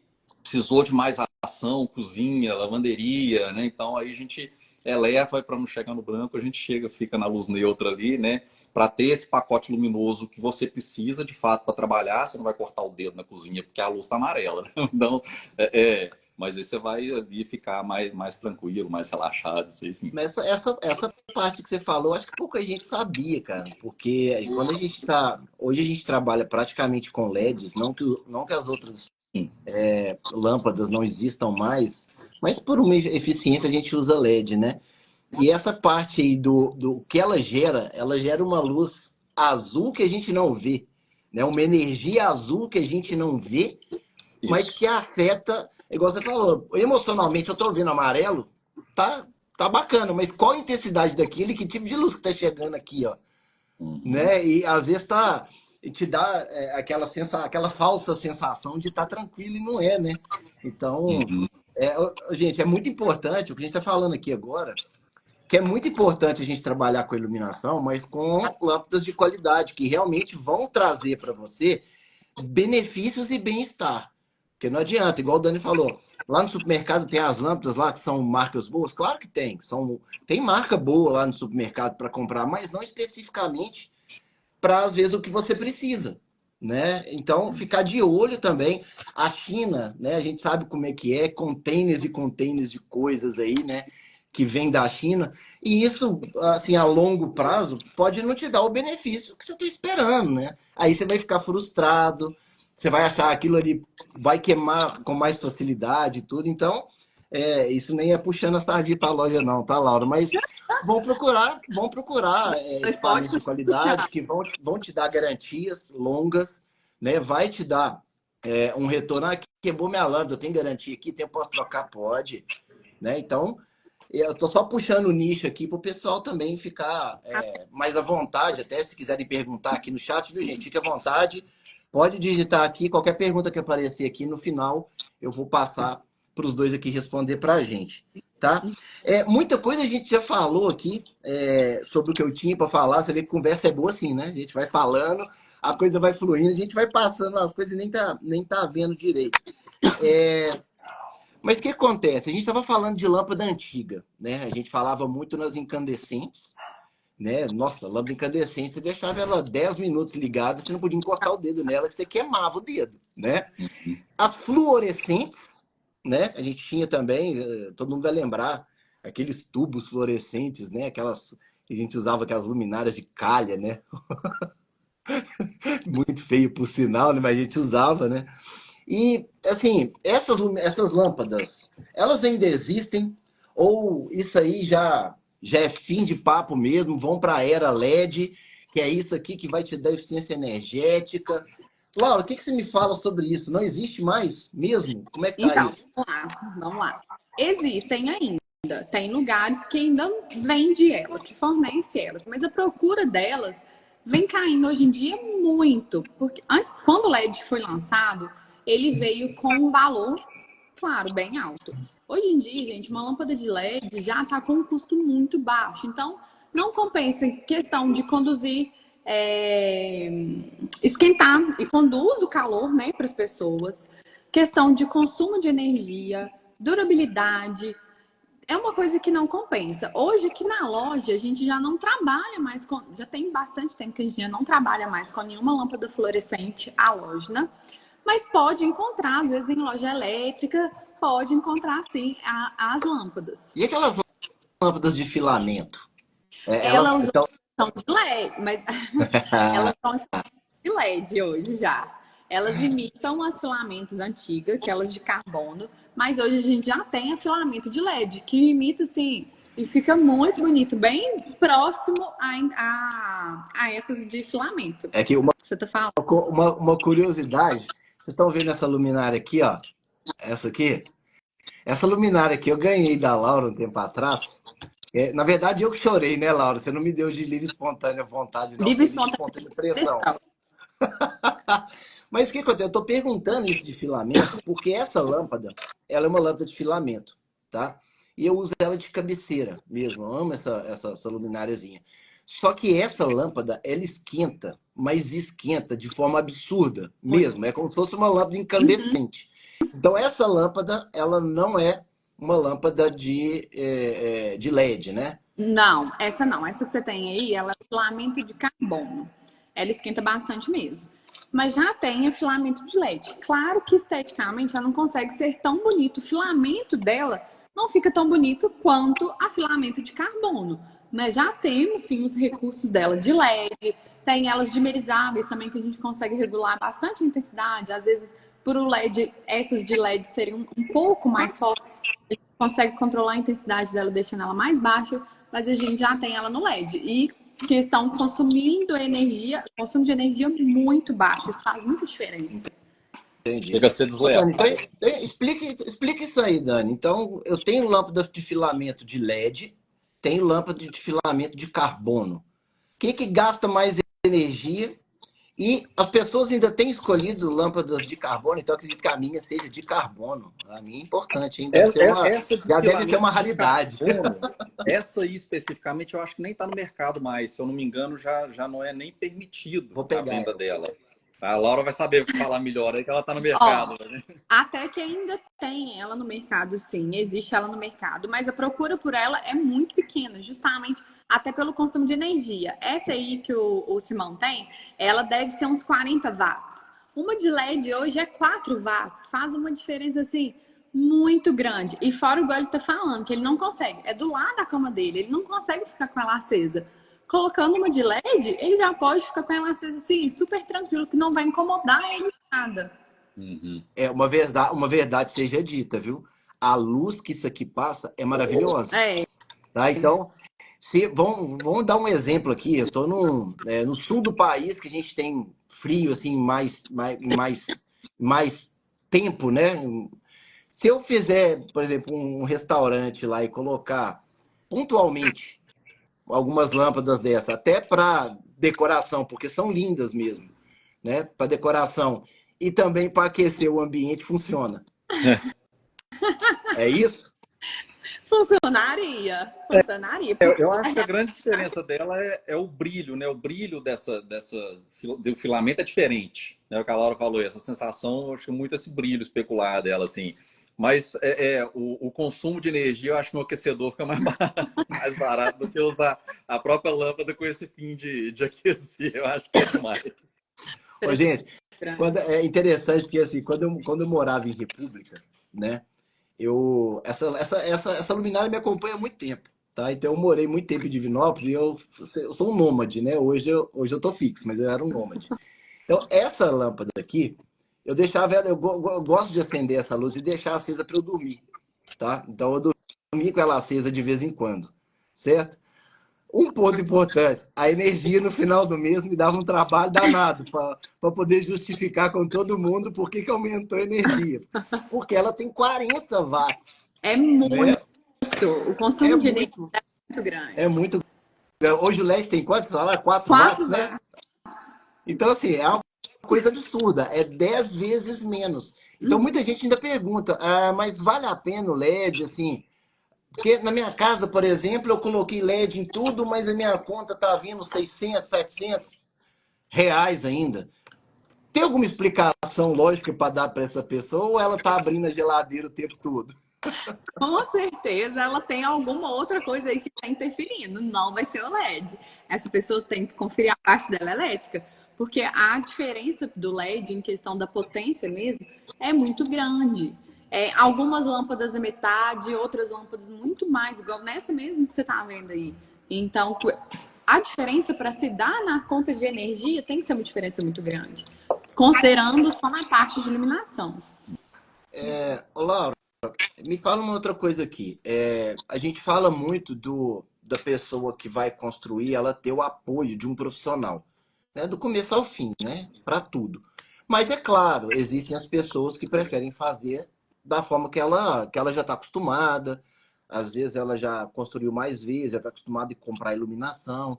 precisou de mais ação, cozinha, lavanderia, né? Então aí a gente eleva para não chegar no branco, a gente fica na luz neutra ali, né? Para ter esse pacote luminoso que você precisa de fato para trabalhar, você não vai cortar o dedo na cozinha porque a luz está amarela, né? Então, mas aí você vai ali ficar mais tranquilo, mais relaxado, sei sim. Mas essa parte que você falou, acho que pouca gente sabia, cara. Porque quando a gente tá. Hoje a gente trabalha praticamente com LEDs, não que as outras lâmpadas não existam mais, mas por uma eficiência a gente usa LED, né? E essa parte aí do que ela gera uma luz azul que a gente não vê, né? Uma energia azul que a gente não vê, mas que afeta, igual você falou, emocionalmente eu tô vendo amarelo, tá bacana, mas qual a intensidade daquilo e que tipo de luz que tá chegando aqui, ó? Né? E às vezes te dá aquela falsa sensação de estar tranquilo e não é, né? Então, gente, é muito importante o que a gente está falando aqui agora, que é muito importante a gente trabalhar com iluminação, mas com lâmpadas de qualidade, que realmente vão trazer para você benefícios e bem-estar. Porque não adianta, igual o Dani falou, lá no supermercado tem as lâmpadas lá que são marcas boas? Claro que tem. Tem marca boa lá no supermercado para comprar, mas não especificamente para, às vezes, o que você precisa. Né? Então, ficar de olho também. A China, né? A gente sabe como é que é, containers e containers de coisas aí, né? Que vem da China. E isso, assim, a longo prazo, pode não te dar o benefício que você está esperando, né? Aí você vai ficar frustrado, você vai achar aquilo ali vai queimar com mais facilidade e tudo. Então, isso nem é puxando a sardinha para a loja, não, tá, Laura? Mas vão procurar Mas pode equipamentos de continuar qualidade puxando. que vão te dar garantias longas, né? Vai te dar um retorno. Ah, queimou minha lâmpada, eu tenho garantia aqui, posso trocar? Pode. Né? Então, eu estou só puxando o nicho aqui para o pessoal também ficar mais à vontade, até se quiserem perguntar aqui no chat, viu, gente? Fique à vontade. Pode digitar aqui, qualquer pergunta que aparecer aqui no final, eu vou passar para os dois aqui responder para a gente. Tá? Muita coisa a gente já falou aqui sobre o que eu tinha para falar. Você vê que conversa é boa assim, né? A gente vai falando, a coisa vai fluindo, a gente vai passando as coisas e nem tá vendo direito. Mas o que acontece? A gente estava falando de lâmpada antiga, né? A gente falava muito nas incandescentes, né? Nossa, lâmpada incandescente, você deixava ela 10 minutos ligada, você não podia encostar o dedo nela, que você queimava o dedo, né? As fluorescentes, né? A gente tinha também, todo mundo vai lembrar, aqueles tubos fluorescentes, né? Aquelas que a gente usava, aquelas luminárias de calha, né? Muito feio por sinal, né? Mas a gente usava, né? E, assim, essas lâmpadas, elas ainda existem? Ou isso aí já é fim de papo mesmo? Vão para a era LED, que é isso aqui que vai te dar eficiência energética? Laura, o que você me fala sobre isso? Não existe mais mesmo? Como é que tá Então, isso? vamos lá. Existem ainda. Tem lugares que ainda vende ela, que fornece elas, mas a procura delas vem caindo hoje em dia muito, porque quando o LED foi lançado, ele veio com um valor, claro, bem alto. Hoje em dia, gente, uma lâmpada de LED já está com um custo muito baixo, então não compensa em questão de conduzir, esquentar e conduz o calor, né, para as pessoas. Questão de consumo de energia, durabilidade, é uma coisa que não compensa. Hoje aqui na loja a gente já não trabalha mais com, já tem bastante tempo que a gente já não trabalha mais com nenhuma lâmpada fluorescente halógena, mas pode encontrar, às vezes em loja elétrica, pode encontrar sim as lâmpadas. E aquelas lâmpadas de filamento? Elas Elas estão... são de LED, mas elas são de LED hoje já. Elas imitam as filamentos antigas, aquelas de carbono, mas hoje a gente já tem a filamento de LED, que imita assim, e fica muito bonito, bem próximo a essas de filamento. É que uma, Você tá falando? uma curiosidade, vocês estão vendo essa luminária aqui, ó? Essa aqui? Essa luminária aqui eu ganhei da Laura um tempo atrás. Na verdade, eu que chorei, né, Laura? Você não me deu de livre e espontânea vontade, não. Livre Foi livre e espontânea espontânea pressão. pressão. Mas o que acontece? Eu estou perguntando isso de filamento porque essa lâmpada, ela é uma lâmpada de filamento, tá? E eu uso ela de cabeceira mesmo. Eu amo essa lumináriazinha. Só que essa lâmpada, ela esquenta, mas esquenta de forma absurda mesmo. É como se fosse uma lâmpada incandescente. Então, essa lâmpada, ela não é uma lâmpada de LED, né? Não, essa não. Essa que você tem aí, ela é filamento de carbono. Ela esquenta bastante mesmo. Mas já tem a filamento de LED. Claro que esteticamente ela não consegue ser tão bonito. O filamento dela não fica tão bonito quanto a filamento de carbono. Mas já temos sim os recursos dela de LED. Tem elas dimerizáveis também que a gente consegue regular bastante a intensidade. Às vezes, por o LED, essas de LED seriam um pouco mais fortes. A gente consegue controlar a intensidade dela, deixando ela mais baixa. Mas a gente já tem ela no LED. E que estão consumindo energia, consumo de energia muito baixo. Isso faz muita diferença. Entendi. Chega a ser desleal. Dani, então, explica isso aí, Dani. Então, eu tenho lâmpada de filamento de LED, tenho lâmpada de filamento de carbono. O que gasta mais energia? E as pessoas ainda têm escolhido lâmpadas de carbono, então eu acredito que a minha seja de carbono. A minha é importante, hein? Já deve ser uma raridade. Carbono, essa aí especificamente eu acho que nem está no mercado mais. Se eu não me engano, já não é nem permitido Vou pegar a venda dela. A Laura vai saber falar melhor aí, que ela está no Ó, mercado, né? até que ainda tem ela no mercado, sim, existe ela no mercado, mas a procura por ela é muito pequena, justamente até pelo consumo de energia. Essa aí que o Simão tem, ela deve ser uns 40 watts. Uma de LED hoje é 4 watts, faz uma diferença assim muito grande. E fora o que ele tá falando, que ele não consegue, é do lado da cama dele, ele não consegue ficar com ela acesa. Colocando uma de LED, ele já pode ficar com ela acesa assim, super tranquilo, que não vai incomodar ele em nada. Uhum. Uma verdade seja dita, viu? A luz que isso aqui passa é maravilhosa, É, tá? Então, vamos dar um exemplo aqui. Eu estou no sul do país, que a gente tem frio, assim, mais tempo, né? Se eu fizer, por exemplo, um restaurante lá e colocar pontualmente algumas lâmpadas dessas, até para decoração, porque são lindas mesmo, né? Para decoração e também para aquecer o ambiente, funciona. É isso? funcionaria. Funcionaria. Eu acho que a grande diferença dela é o brilho, né? O brilho do filamento é diferente, né? O que a Laura falou, essa sensação, eu acho muito esse brilho especular dela, assim. Mas o consumo de energia, eu acho que no aquecedor fica mais barato do que usar a própria lâmpada com esse fim de aquecer. Eu acho que é demais. Ô, gente, é interessante porque assim, quando eu morava em República, né? Essa luminária me acompanha há muito tempo, tá? Então eu morei muito tempo em Divinópolis e eu sou um nômade, né? Hoje eu tô fixo, mas eu era um nômade. Então essa lâmpada aqui, eu deixava ela, eu gosto de acender essa luz e deixar acesa para eu dormir, tá? Então eu dormia com ela acesa de vez em quando, certo? Um ponto importante, a energia no final do mês me dava um trabalho danado para poder justificar com todo mundo por que aumentou a energia. Porque ela tem 40 watts, É muito. né? O É consumo de energia muito, é muito grande. é muito. Hoje o LED tem quantos? Lá, 4 4 watts, né? watts. Então, assim, é uma coisa absurda, é 10 vezes menos. Então, muita gente ainda pergunta, mas vale a pena o LED, assim? Porque na minha casa, por exemplo, eu coloquei LED em tudo, mas a minha conta tá vindo 600, 700 reais ainda. Tem alguma explicação lógica para dar para essa pessoa ou ela tá abrindo a geladeira o tempo todo? Com certeza ela tem alguma outra coisa aí que está interferindo. Não vai ser o LED. Essa pessoa tem que conferir a parte dela elétrica, porque a diferença do LED em questão da potência mesmo é muito grande. Algumas lâmpadas a metade, outras lâmpadas muito mais, igual nessa mesmo que você está vendo aí. Então, a diferença para se dar na conta de energia tem que ser uma diferença muito grande, considerando só na parte de iluminação. Laura, me fala uma outra coisa aqui. A gente fala muito da pessoa que vai construir, ela ter o apoio de um profissional, né? Do começo ao fim, né? Para tudo. Mas é claro, existem as pessoas que preferem fazer da forma que ela já está acostumada. Às vezes ela já construiu mais vezes, já está acostumada a comprar iluminação.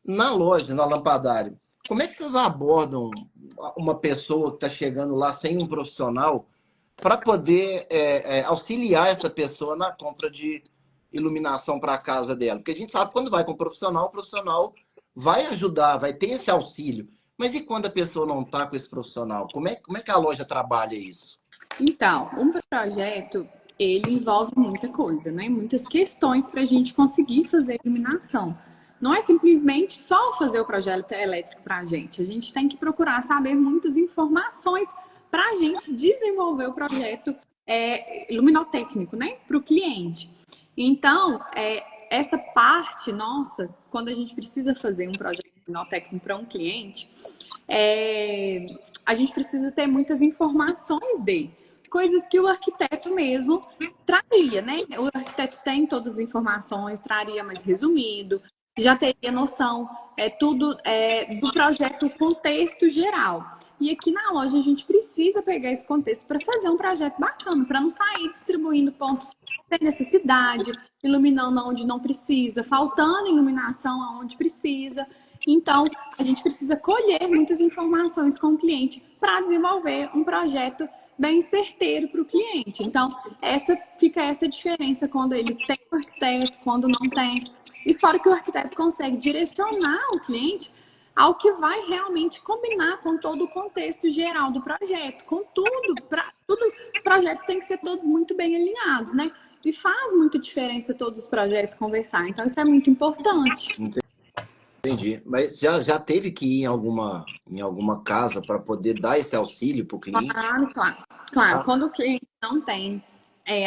Na loja, na Lampadário, como é que vocês abordam uma pessoa que está chegando lá sem um profissional para poder auxiliar essa pessoa na compra de iluminação para a casa dela? Porque a gente sabe que quando vai com o profissional vai ajudar, vai ter esse auxílio. Mas e quando a pessoa não está com esse profissional? Como é que a loja trabalha isso? Então, um projeto, ele envolve muita coisa, né? Muitas questões para a gente conseguir fazer a iluminação. Não é simplesmente só fazer o projeto elétrico para a gente tem que procurar saber muitas informações para a gente desenvolver o projeto luminotécnico, né? Para o cliente. Então, essa parte nossa, quando a gente precisa fazer um projeto luminotécnico para um cliente, a gente precisa ter muitas informações dele. Coisas que o arquiteto mesmo traria, né? O arquiteto tem todas as informações, traria mais resumido, já teria noção tudo do projeto, o contexto geral. E aqui na loja a gente precisa pegar esse contexto para fazer um projeto bacana, para não sair distribuindo pontos sem necessidade, iluminando onde não precisa, faltando iluminação aonde precisa. Então, a gente precisa colher muitas informações com o cliente para desenvolver um projeto bem certeiro para o cliente. Então, fica essa diferença quando ele tem o arquiteto, quando não tem. E fora que o arquiteto consegue direcionar o cliente ao que vai realmente combinar com todo o contexto geral do projeto, com tudo, os projetos têm que ser todos muito bem alinhados, né? E faz muita diferença todos os projetos conversar, então isso é muito importante. Entendi. Mas já teve que ir em alguma casa para poder dar esse auxílio para o cliente? Claro. Quando o cliente não tem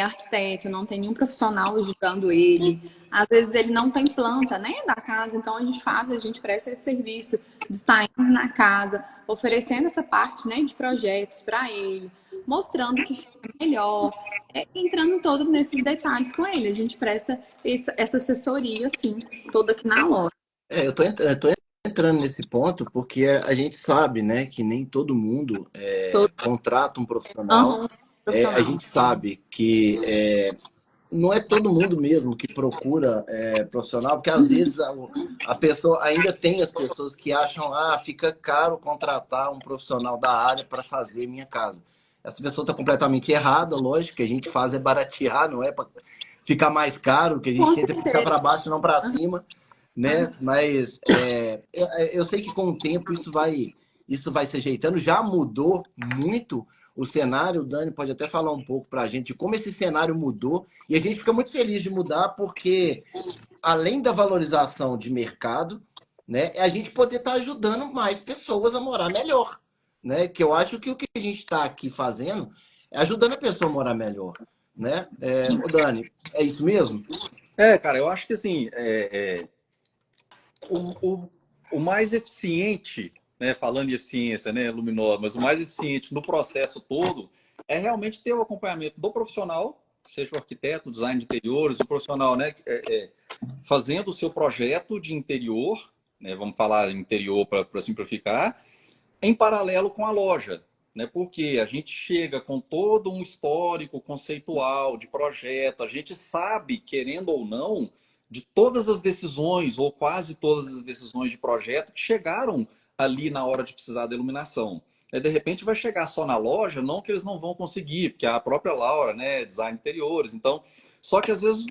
arquiteto, não tem nenhum profissional ajudando ele, às vezes ele não tem planta, né, da casa, então a gente presta esse serviço de estar indo na casa, oferecendo essa parte, né, de projetos para ele, mostrando que fica melhor, entrando todo nesses detalhes com ele. A gente presta essa assessoria, assim, toda aqui na loja. Eu tô entrando nesse ponto porque a gente sabe, né, que nem todo mundo contrata um profissional. Uhum, A profissional. gente sabe que não é todo mundo mesmo que procura profissional, porque às vezes a pessoa ainda tem as pessoas que acham, fica caro contratar um profissional da área para fazer minha casa. Essa pessoa está completamente errada, lógico, que a gente faz é baratear, não é para ficar mais caro, que a gente Com tenta puxar certeza. para baixo, não para cima, né? Mas eu sei que com o tempo isso vai se ajeitando. Já mudou muito o cenário. O Dani pode até falar um pouco para a gente de como esse cenário mudou. E a gente fica muito feliz de mudar, porque além da valorização de mercado, né, a gente poder estar ajudando mais pessoas a morar melhor. Né? Que eu acho que o que a gente está aqui fazendo é ajudando a pessoa a morar melhor. Né? Ô Dani, é isso mesmo? Cara, eu acho que assim, o mais eficiente, né, falando em eficiência, né, luminosa, mas o mais eficiente no processo todo é realmente ter o acompanhamento do profissional, seja o arquiteto, o design de interiores, o profissional, né, fazendo o seu projeto de interior, né, vamos falar interior para simplificar, em paralelo com a loja. Né, porque a gente chega com todo um histórico conceitual de projeto, a gente sabe, querendo ou não, de todas as decisões, ou quase todas as decisões de projeto que chegaram ali na hora de precisar da iluminação. De repente vai chegar só na loja, não que eles não vão conseguir, porque a própria Laura, né, design interiores, então, só que às vezes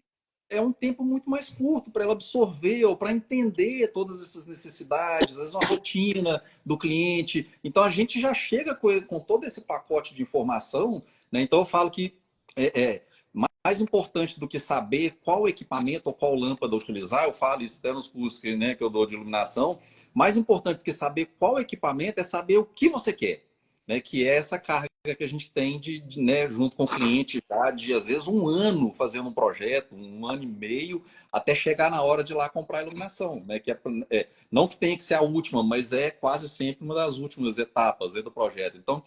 é um tempo muito mais curto para ela absorver ou para entender todas essas necessidades, às vezes uma rotina do cliente. Então a gente já chega com todo esse pacote de informação, né? Então eu falo que mais importante do que saber qual equipamento ou qual lâmpada utilizar, eu falo isso até nos cursos que eu dou de iluminação, mais importante do que saber qual equipamento é saber o que você quer, né? Que é essa carga que a gente tem né, junto com o cliente já de às vezes um ano fazendo um projeto, um ano e meio, até chegar na hora de ir lá comprar a iluminação, né? Que não que tenha que ser a última, mas é quase sempre uma das últimas etapas, né, do projeto. Então,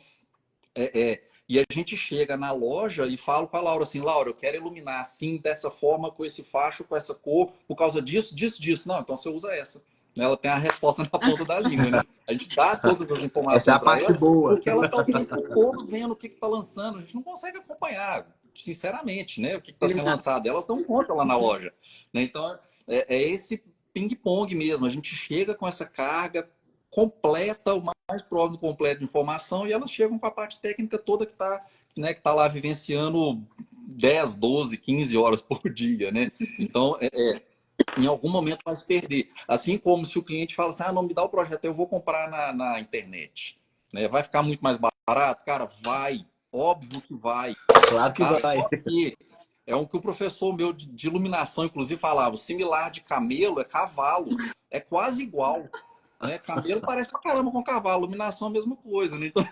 e a gente chega na loja e fala com a Laura assim, Laura, eu quero iluminar assim, dessa forma, com esse facho, com essa cor, por causa disso, disso, disso. Não, então você usa essa. Ela tem a resposta na ponta da língua, né? A gente dá todas as Essa é informações a para parte ela, boa. porque ela está o tempo todo vendo o que está lançando. A gente não consegue acompanhar, sinceramente, né? O que está sendo lançado. Elas dão conta lá na loja. Né? Então, é esse ping-pong mesmo. A gente chega com essa carga completa, o mais próximo completo de informação, e elas chegam com a parte técnica toda que está, né, que tá lá vivenciando 10, 12, 15 horas por dia, né? Então, em algum momento vai se perder. Assim como se o cliente fala assim, não me dá o projeto, eu vou comprar na internet. Né? Vai ficar muito mais barato? Cara, vai. Óbvio que vai. Claro que Tá? vai. Só que é um que o professor meu de iluminação, inclusive, falava, o similar de camelo é cavalo. É quase igual. Né? Camelo parece pra caramba com cavalo, iluminação é a mesma coisa. Né? Então,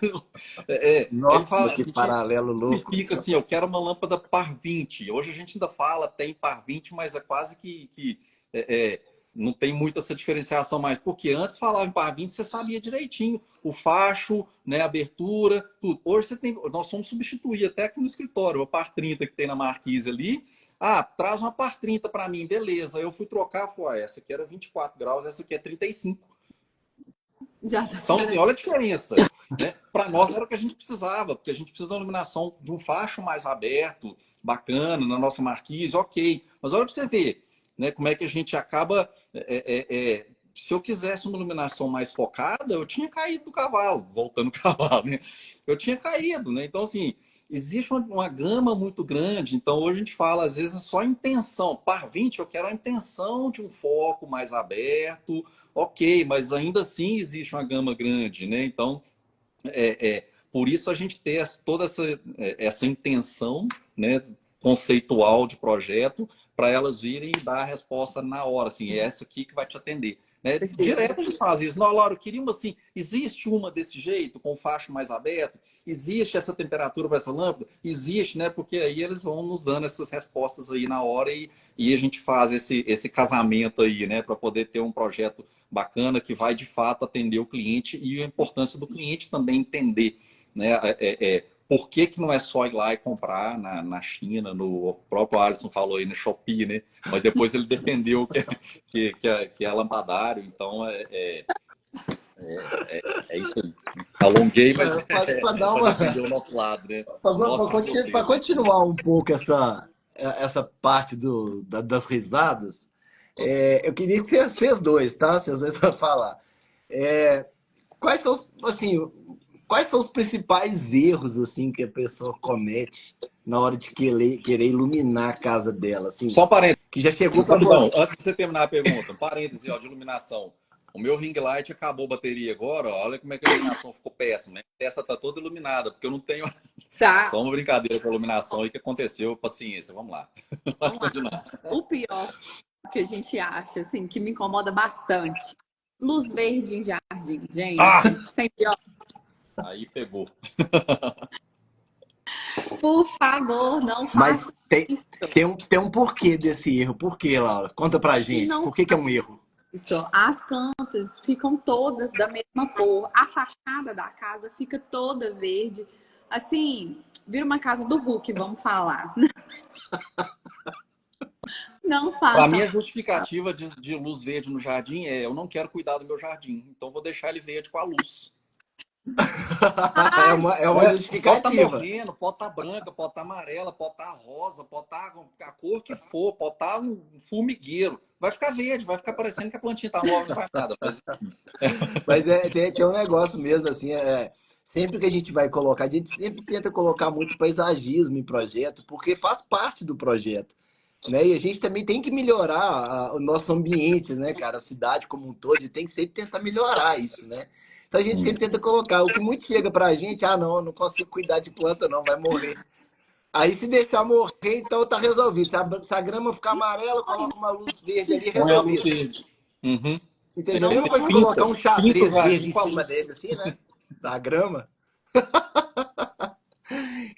ele Nossa, fala, a que gente paralelo louco. fica assim, eu quero uma lâmpada par 20. Hoje a gente ainda fala, tem par 20, mas é quase que não tem muita essa diferenciação mais. Porque antes falava em par 20, você sabia direitinho o facho, né, a abertura, tudo. Hoje nós somos substituir até aqui no escritório, a par 30 que tem na marquise ali. Traz uma par 30 para mim, beleza. Eu fui trocar, essa aqui era 24 graus, essa aqui é 35. Então, assim, olha a diferença. Né? Para nós era o que a gente precisava, porque a gente precisa de uma iluminação de um facho mais aberto, bacana, na nossa marquise, ok. Mas olha para você ver, né, como é que a gente acaba. Se eu quisesse uma iluminação mais focada, eu tinha caído do cavalo, voltando o cavalo, né? Eu tinha caído, né? Então, assim, existe uma gama muito grande. Então, hoje a gente fala, às vezes, só intenção. Par 20, eu quero a intenção de um foco mais aberto, ok, mas ainda assim existe uma gama grande, né? Então, por isso a gente ter toda essa intenção, né, conceitual de projeto para elas virem e dar a resposta na hora, assim, é essa aqui que vai te atender. Né? Direto a gente faz isso. Não, Laura, eu queria uma assim, existe uma desse jeito, com faixa mais aberto? Existe essa temperatura para essa lâmpada? Existe, né? Porque aí eles vão nos dando essas respostas aí na hora e a gente faz esse casamento aí, né? Para poder ter um projeto bacana que vai de fato atender o cliente e a importância do cliente também entender, né? Por que não é só ir lá e comprar na China, no próprio Alisson falou aí no Shopee, né? Mas depois ele defendeu que é lampadário, então é isso aí. Alonguei, mas Para dar para uma. defender o nosso lado, né? Para continuar um pouco essa parte das risadas, eu queria que vocês dois, tá? Vocês dois vão falar. É, quais são, assim, quais são os principais erros assim que a pessoa comete na hora de querer iluminar a casa dela, assim, Só um parênteses, que já chegou para rapidão, você? antes de você terminar a pergunta, um parêntese ó, de iluminação. O meu ring light acabou a bateria agora, ó, olha como é que a iluminação ficou péssima. Né? A testa tá toda iluminada, porque eu não tenho Tá, só uma brincadeira com a iluminação aí que aconteceu, paciência, vamos lá. vamos lá. O pior que a gente acha, assim, que me incomoda bastante. Luz verde em jardim, gente. Ah! Tem pior. Aí pegou. Por favor, não Mas faça tem, isso. tem um porquê desse erro. Por quê, Laura? Conta pra gente. Não Por que é um erro? isso. As plantas ficam todas da mesma cor. A fachada da casa fica toda verde. Assim, vira uma casa do Hulk, vamos falar. Não Para mim, façam. a justificativa de luz verde no jardim é eu não quero cuidar do meu jardim, então vou deixar ele verde com a luz. É uma Pode estar justificativa. morrendo, pode estar branca, pode estar amarela, pode estar rosa, pode estar a cor que for, pode estar um formigueiro. Vai ficar verde, vai ficar parecendo que a plantinha está nova, não faz nada. Mas tem um negócio mesmo, assim, sempre que a gente vai colocar, a gente sempre tenta colocar muito paisagismo em projeto, porque faz parte do projeto, né? E a gente também tem que melhorar o nosso ambiente, né, cara? A cidade como um todo, e tem que sempre tentar melhorar isso, né? Então a gente sempre tenta colocar. O que muito chega pra gente, não, eu não consigo cuidar de planta, não, vai morrer. Aí se deixar morrer, então tá resolvido. Se a grama ficar amarela, coloca uma luz verde ali, Põe a luz resolvido. verde. Uhum. Entendeu? Você Mesmo pode pinta, colocar um pinta o xadrez jardim verde em com a cima luz. dele, assim, né? Da grama.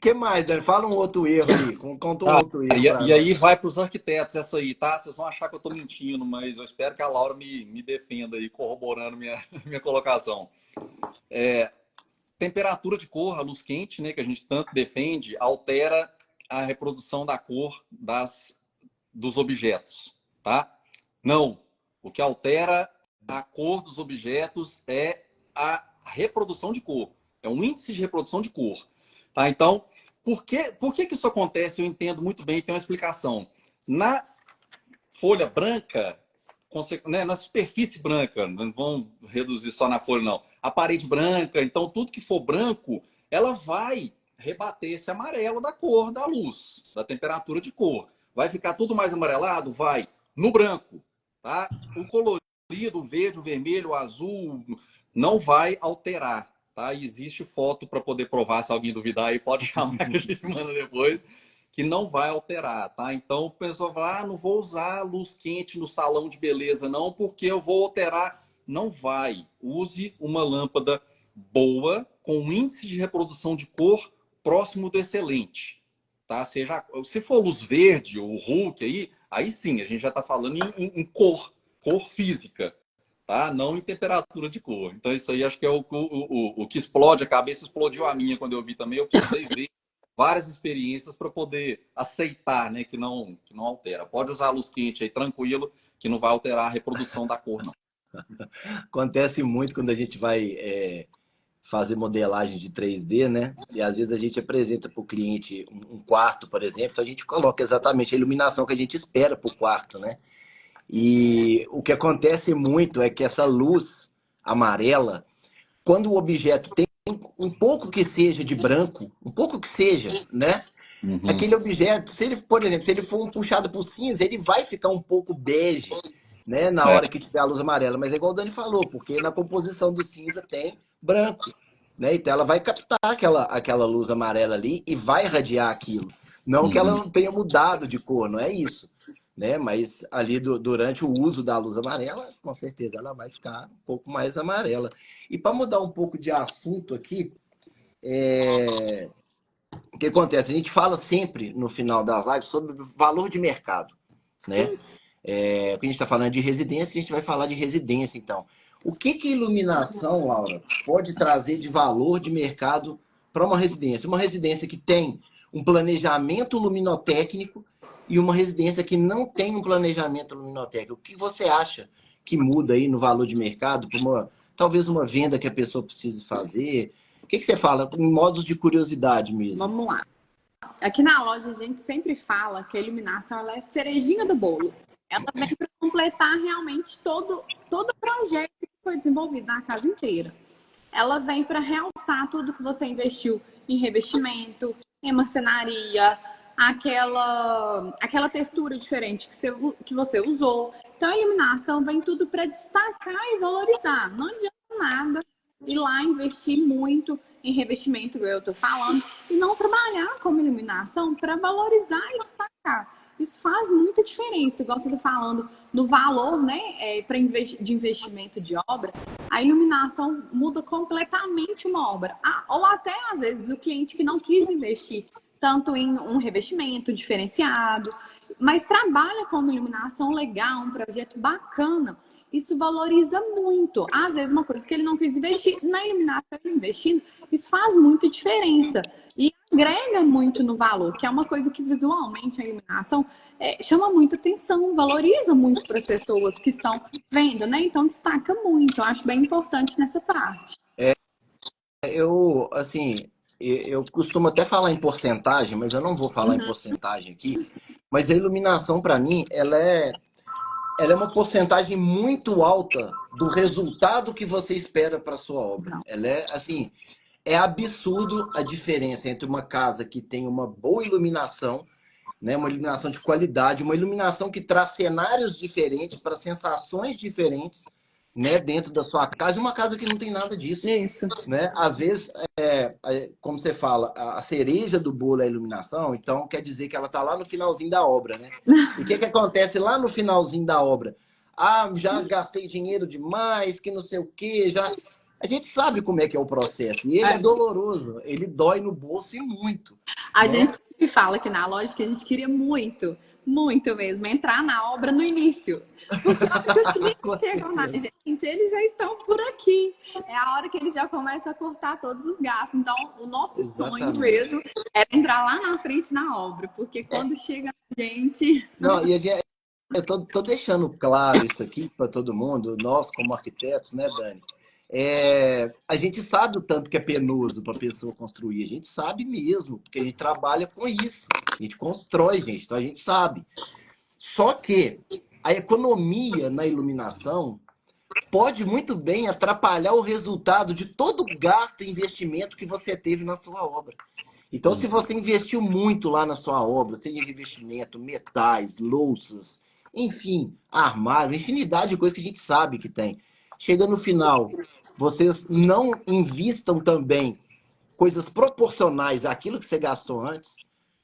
Que mais, Dani? Fala um outro erro aí. Conta um outro erro pra E aí nós. vai para os arquitetos essa aí, tá? Vocês vão achar que eu estou mentindo, mas eu espero que a Laura me defenda aí, corroborando minha colocação. Temperatura de cor, a luz quente, né, que a gente tanto defende, altera a reprodução da cor dos objetos, tá? Não. O que altera a cor dos objetos é a reprodução de cor. É um índice de reprodução de cor. Tá? Então, por que isso acontece? Eu entendo muito bem, tem uma explicação. Na folha branca, né, na superfície branca, não vão reduzir só na folha, não. A parede branca, então tudo que for branco, ela vai rebater esse amarelo da cor da luz, da temperatura de cor. Vai ficar tudo mais amarelado? Vai. No branco, tá? O colorido, o verde, o vermelho, o azul, não vai alterar, tá? E existe foto para poder provar, se alguém duvidar aí, pode chamar que a gente manda depois, que não vai alterar, tá? Então o pessoal fala, não vou usar luz quente no salão de beleza não, porque eu vou alterar. Não vai. Use uma lâmpada boa, com um índice de reprodução de cor próximo do excelente, tá? Se for luz verde ou Hulk aí sim, a gente já está falando em cor física, tá? Não em temperatura de cor. Então isso aí acho que é o que explode a cabeça, explodiu a minha quando eu vi também, eu precisei ver várias experiências para poder aceitar, né, que não altera. Pode usar a luz quente aí tranquilo, que não vai alterar a reprodução da cor, não. Acontece muito quando a gente vai fazer modelagem de 3D, né? E às vezes a gente apresenta para o cliente um quarto, por exemplo, então a gente coloca exatamente a iluminação que a gente espera para o quarto, né? E o que acontece muito é que essa luz amarela, quando o objeto tem um pouco que seja de branco, um pouco que seja, né? Uhum. Aquele objeto, se ele, por exemplo, se ele for um puxado por cinza, ele vai ficar um pouco bege, né? Na hora que tiver a luz amarela. Mas é igual o Dani falou, porque na composição do cinza tem branco, né? Então ela vai captar aquela luz amarela ali e vai irradiar aquilo. Não que ela não tenha mudado de cor, não é isso, né? Mas ali durante o uso da luz amarela, com certeza ela vai ficar um pouco mais amarela. E para mudar um pouco de assunto aqui, o que acontece? A gente fala sempre no final das lives sobre valor de mercado, né? Quando a gente está falando de residência, a gente vai falar de residência, então. O que a iluminação, Laura, pode trazer de valor de mercado para uma residência? Uma residência que tem um planejamento luminotécnico e uma residência que não tem um planejamento luminotécnico. O que você acha que muda aí no valor de mercado para talvez uma venda que a pessoa precise fazer? O que você fala? Em modos de curiosidade mesmo. Vamos lá. Aqui na loja a gente sempre fala que a iluminação ela é a cerejinha do bolo. Ela vem para completar realmente todo o projeto que foi desenvolvido na casa inteira. Ela vem para realçar tudo que você investiu em revestimento, em marcenaria, aquela textura diferente que você usou. Então a iluminação vem tudo para destacar e valorizar. Não adianta nada ir lá investir muito em revestimento, que eu estou falando, e não trabalhar como iluminação para valorizar e destacar. Isso faz muita diferença, igual você está falando, no valor, né, de investimento de obra, a iluminação muda completamente uma obra. Ou até, às vezes, o cliente que não quis investir tanto em um revestimento diferenciado, mas trabalha com uma iluminação legal, um projeto bacana, isso valoriza muito. Às vezes, uma coisa que ele não quis investir, na iluminação ele investindo, isso faz muita diferença. E agrega muito no valor, que é uma coisa que visualmente a iluminação chama muita atenção, valoriza muito para as pessoas que estão vendo, né? Então, destaca muito. Eu acho bem importante nessa parte. Eu costumo até falar em porcentagem, mas eu não vou falar em porcentagem aqui. Mas a iluminação, para mim, ela é uma porcentagem muito alta do resultado que você espera para sua obra. Ela é, assim, é absurdo a diferença entre uma casa que tem uma boa iluminação, né, uma iluminação de qualidade, uma iluminação que traz cenários diferentes para sensações diferentes, né, dentro da sua casa, e uma casa que não tem nada disso. Isso. Né? Às vezes, como você fala, a cereja do bolo é a iluminação, então quer dizer que ela está lá no finalzinho da obra, né? E o que acontece lá no finalzinho da obra? Ah, já gastei dinheiro demais, que não sei o quê, já... A gente sabe como é que é o processo, e ele é doloroso, ele dói no bolso e muito. A gente sempre fala que na loja que a gente queria muito mesmo, entrar na obra no início. Porque a hora que os clientes chegam na gente, eles já estão por aqui. É a hora que eles já começam a cortar todos os gastos. Então, o nosso sonho mesmo é entrar lá na frente na obra, porque quando chega a gente... Não, eu tô deixando claro isso aqui para todo mundo, nós como arquitetos, né, Dani? A gente sabe o tanto que é penoso para a pessoa construir, a gente sabe mesmo, porque a gente trabalha com isso, a gente constrói, gente, então a gente sabe. Só que a economia na iluminação pode muito bem atrapalhar o resultado de todo o gasto e investimento que você teve na sua obra. Então, se você investiu muito lá na sua obra, seja em revestimento, metais, louças, enfim, armário, infinidade de coisas que a gente sabe que tem. Chega no final, vocês não invistam também coisas proporcionais àquilo que você gastou antes,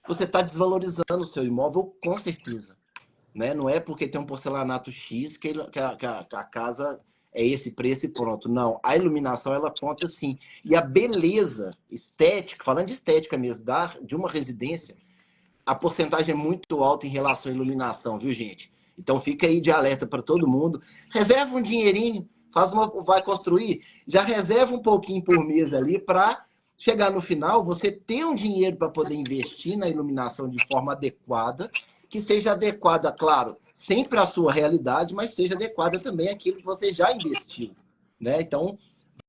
você está desvalorizando o seu imóvel com certeza. Né? Não é porque tem um porcelanato X que a casa é esse preço e pronto. Não, a iluminação ela conta sim. E a beleza estética, falando de estética mesmo, de uma residência, a porcentagem é muito alta em relação à iluminação, viu, gente? Então fica aí de alerta para todo mundo. Reserva um dinheirinho, vai construir, já reserva um pouquinho por mês ali para chegar no final, você ter um dinheiro para poder investir na iluminação de forma adequada, que seja adequada, claro, sempre à sua realidade, mas seja adequada também àquilo que você já investiu, né? Então,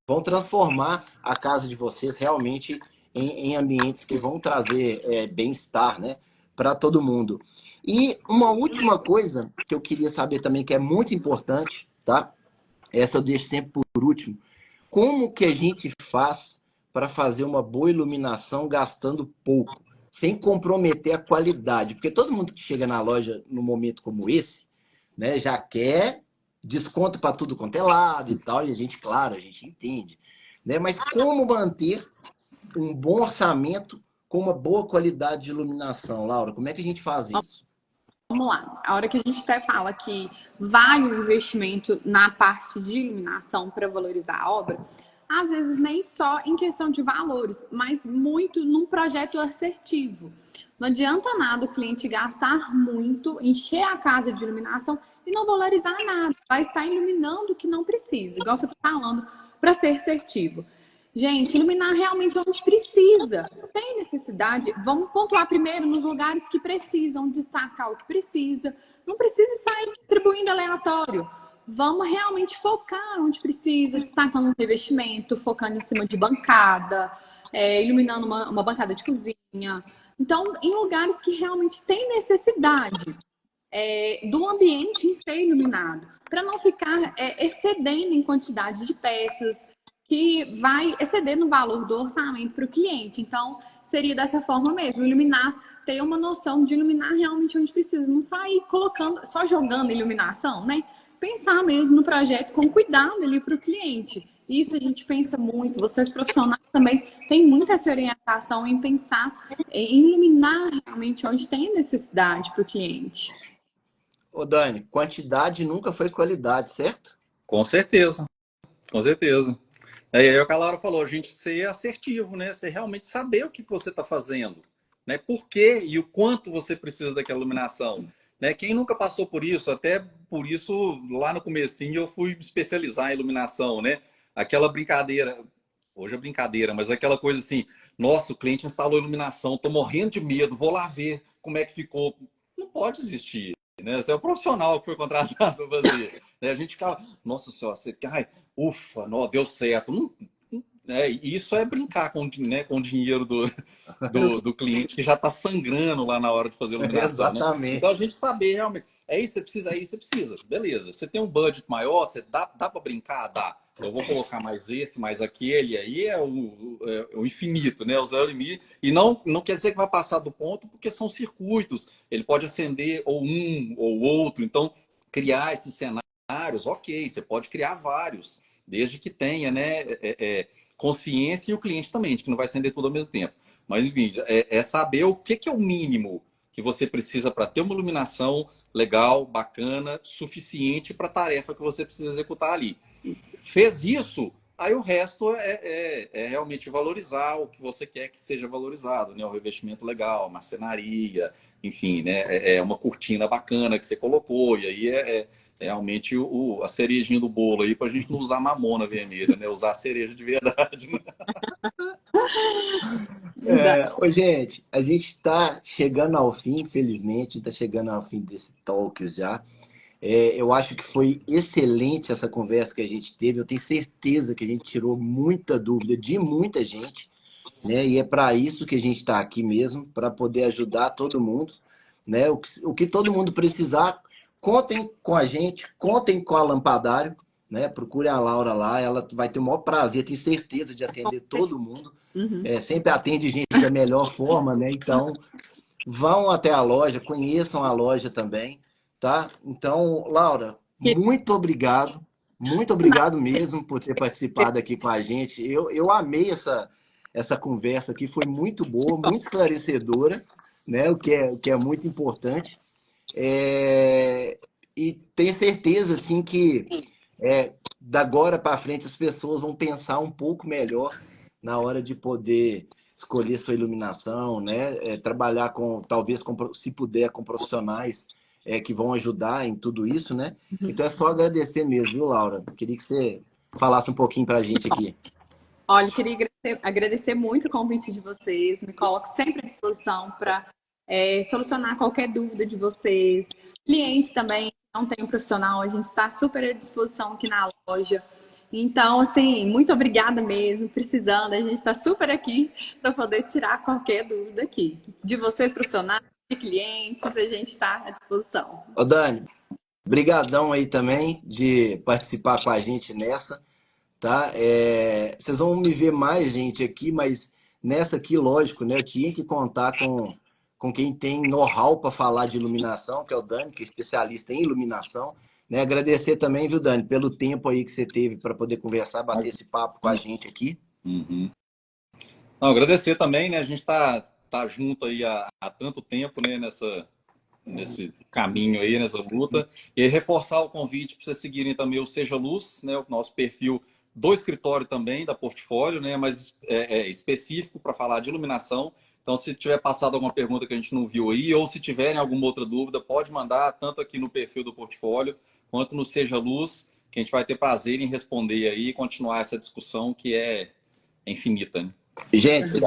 vão transformar a casa de vocês realmente em ambientes que vão trazer bem-estar, né, para todo mundo. E uma última coisa que eu queria saber também, que é muito importante, tá? Essa eu deixo sempre por último. Como que a gente faz para fazer uma boa iluminação gastando pouco, sem comprometer a qualidade? Porque todo mundo que chega na loja num momento como esse, né, já quer desconto para tudo quanto é lado e tal, e a gente, claro, a gente entende, né? Mas como manter um bom orçamento com uma boa qualidade de iluminação, Laura? Como é que a gente faz isso? Vamos lá. A hora que a gente até fala que vale o investimento na parte de iluminação para valorizar a obra, às vezes nem só em questão de valores, mas muito num projeto assertivo. Não adianta nada o cliente gastar muito, encher a casa de iluminação e não valorizar nada. Vai estar iluminando o que não precisa, igual você está falando, para ser assertivo. Gente, iluminar realmente onde precisa. Tem necessidade. Vamos pontuar primeiro nos lugares que precisam, destacar o que precisa. Não precisa sair distribuindo aleatório. Vamos realmente focar onde precisa, destacando um revestimento, focando em cima de bancada, iluminando uma bancada de cozinha. Então, em lugares que realmente tem necessidade do ambiente em ser iluminado, para não ficar excedendo em quantidade de peças, que vai exceder no valor do orçamento para o cliente. Então, seria dessa forma mesmo, iluminar, ter uma noção de iluminar realmente onde precisa, não sair colocando, só jogando iluminação, né? Pensar mesmo no projeto com cuidado ali para o cliente. Isso a gente pensa muito, vocês profissionais também têm muita essa orientação em pensar em iluminar realmente onde tem necessidade para o cliente. Ô, Dani, quantidade nunca foi qualidade, certo? Com certeza, com certeza. E aí o que a Laura falou, a gente ser assertivo, né? Você realmente saber o que você está fazendo, né? Por quê e o quanto você precisa daquela iluminação. Né? Quem nunca passou por isso, até por isso, lá no comecinho eu fui me especializar em iluminação, né? Aquela brincadeira, hoje é brincadeira, mas aquela coisa assim, nossa, o cliente instalou iluminação, tô morrendo de medo, vou lá ver como é que ficou. Não pode existir, né? Você é o profissional que foi contratado para fazer. Né? A gente fica, nossa senhora, você, ai, ufa, não, deu certo. Isso é brincar com, né, com o dinheiro do cliente que já está sangrando lá na hora de fazer a iluminação, né? Então a Exatamente. gente saber realmente, é isso, você precisa. Beleza, você tem um budget maior, você dá para brincar? Dá. Eu vou colocar mais esse, mais aquele, aí é o infinito, né? O zero limite. E não quer dizer que vai passar do ponto, porque são circuitos. Ele pode acender ou um ou outro. Então, criar esses cenários, ok, você pode criar vários, desde que tenha, né? Consciência e o cliente também, de que não vai acender tudo ao mesmo tempo. Mas, enfim, é saber o que é o mínimo que você precisa para ter uma iluminação legal, bacana, suficiente para a tarefa que você precisa executar ali. Fez isso, aí o resto é realmente valorizar o que você quer que seja valorizado, né? O revestimento legal, marcenaria, enfim, né? É uma cortina bacana que você colocou, e aí realmente a cerejinha do bolo aí, para a gente não usar mamona vermelha, né? Usar a cereja de verdade. Né? Ô, gente, a gente está chegando ao fim, infelizmente, está chegando ao fim desse Talks já. Eu acho que foi excelente essa conversa que a gente teve. Eu tenho certeza que a gente tirou muita dúvida de muita gente, né? E é para isso que a gente está aqui mesmo, para poder ajudar todo mundo, né? O que todo mundo precisar, contem com a gente, contem com a Lampadário, né? Procure a Laura lá, ela vai ter o maior prazer, tenho certeza de atender todo mundo. Uhum. Sempre atende gente da melhor forma, né? Então, vão até a loja, conheçam a loja também, tá? Então, Laura, muito obrigado mesmo por ter participado aqui com a gente. Eu amei essa conversa aqui, foi muito boa, muito esclarecedora, né? O que é muito importante. E tenho certeza, assim, que da agora para frente as pessoas vão pensar um pouco melhor na hora de poder escolher sua iluminação, né? Trabalhar com, talvez, se puder, com profissionais que vão ajudar em tudo isso, né? Então é só agradecer mesmo, viu, Laura? Queria que você falasse um pouquinho para a gente aqui. Olha, queria agradecer muito o convite de vocês. Me coloco sempre à disposição para solucionar qualquer dúvida de vocês. Clientes também, não tem um profissional, a gente está super à disposição aqui na loja. Então, assim, muito obrigada mesmo. Precisando, a gente está super aqui para poder tirar qualquer dúvida aqui. De vocês, profissionais, de clientes, a gente está à disposição. Ô, Dani, brigadão aí também de participar com a gente nessa. tá? Vocês vão me ver mais, gente, aqui, mas nessa aqui, lógico, né? Eu tinha que contar com quem tem know-how para falar de iluminação, que é o Dani, que é especialista em iluminação. Né? Agradecer também, viu, Dani, pelo tempo aí que você teve para poder conversar, bater esse papo com a gente aqui. Uhum. Não, agradecer também, né? A gente tá junto aí há tanto tempo, né? Nesse caminho aí, nessa luta. E aí, reforçar o convite para vocês seguirem também o Seja Luz, né? O nosso perfil do escritório também, da Portfólio, né? Mas específico para falar de iluminação. Então, se tiver passado alguma pergunta que a gente não viu aí, ou se tiverem alguma outra dúvida, pode mandar tanto aqui no perfil do Portfólio, quanto no Seja Luz, que a gente vai ter prazer em responder aí e continuar essa discussão que é infinita, né? Gente, se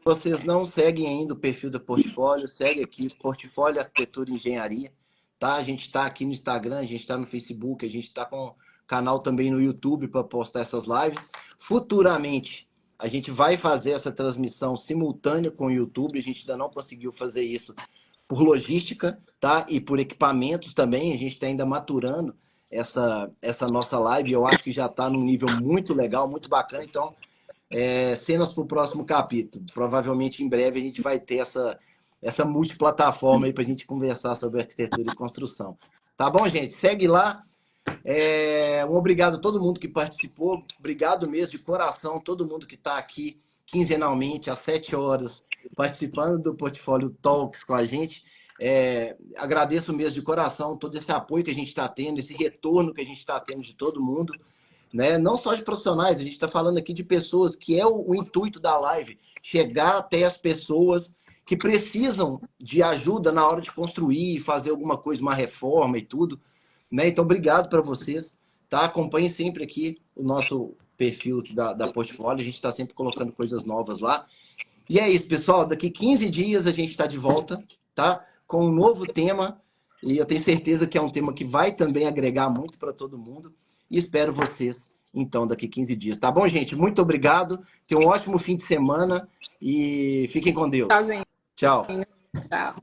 vocês não seguem ainda o perfil da Portfólio, segue aqui, Portfólio Arquitetura e Engenharia, tá? A gente está aqui no Instagram, a gente está no Facebook, a gente está com canal também no YouTube para postar essas lives. Futuramente, a gente vai fazer essa transmissão simultânea com o YouTube, a gente ainda não conseguiu fazer isso por logística, tá? E por equipamentos também, a gente está ainda maturando essa nossa live, eu acho que já está num nível muito legal, muito bacana, então cenas para o próximo capítulo. Provavelmente em breve a gente vai ter essa multiplataforma aí para a gente conversar sobre arquitetura e construção. Tá bom, gente? Segue lá. Um obrigado a todo mundo que participou. Obrigado mesmo de coração, todo mundo que está aqui quinzenalmente, às 7 horas, participando do Portfólio Talks com a gente. Agradeço mesmo de coração todo esse apoio que a gente está tendo, esse retorno que a gente está tendo de todo mundo. Né? Não só de profissionais, a gente está falando aqui de pessoas, que é o intuito da live, chegar até as pessoas que precisam de ajuda na hora de construir, fazer alguma coisa, uma reforma e tudo. Né? Então, obrigado para vocês. Tá? Acompanhem sempre aqui o nosso perfil da Portfólio, a gente está sempre colocando coisas novas lá. E é isso, pessoal. Daqui 15 dias a gente está de volta, tá? Com um novo tema, e eu tenho certeza que é um tema que vai também agregar muito para todo mundo. E espero vocês, então, daqui 15 dias. Tá bom, gente? Muito obrigado. Tenham um ótimo fim de semana e fiquem com Deus. Tchauzinho. Tchau. Tchau.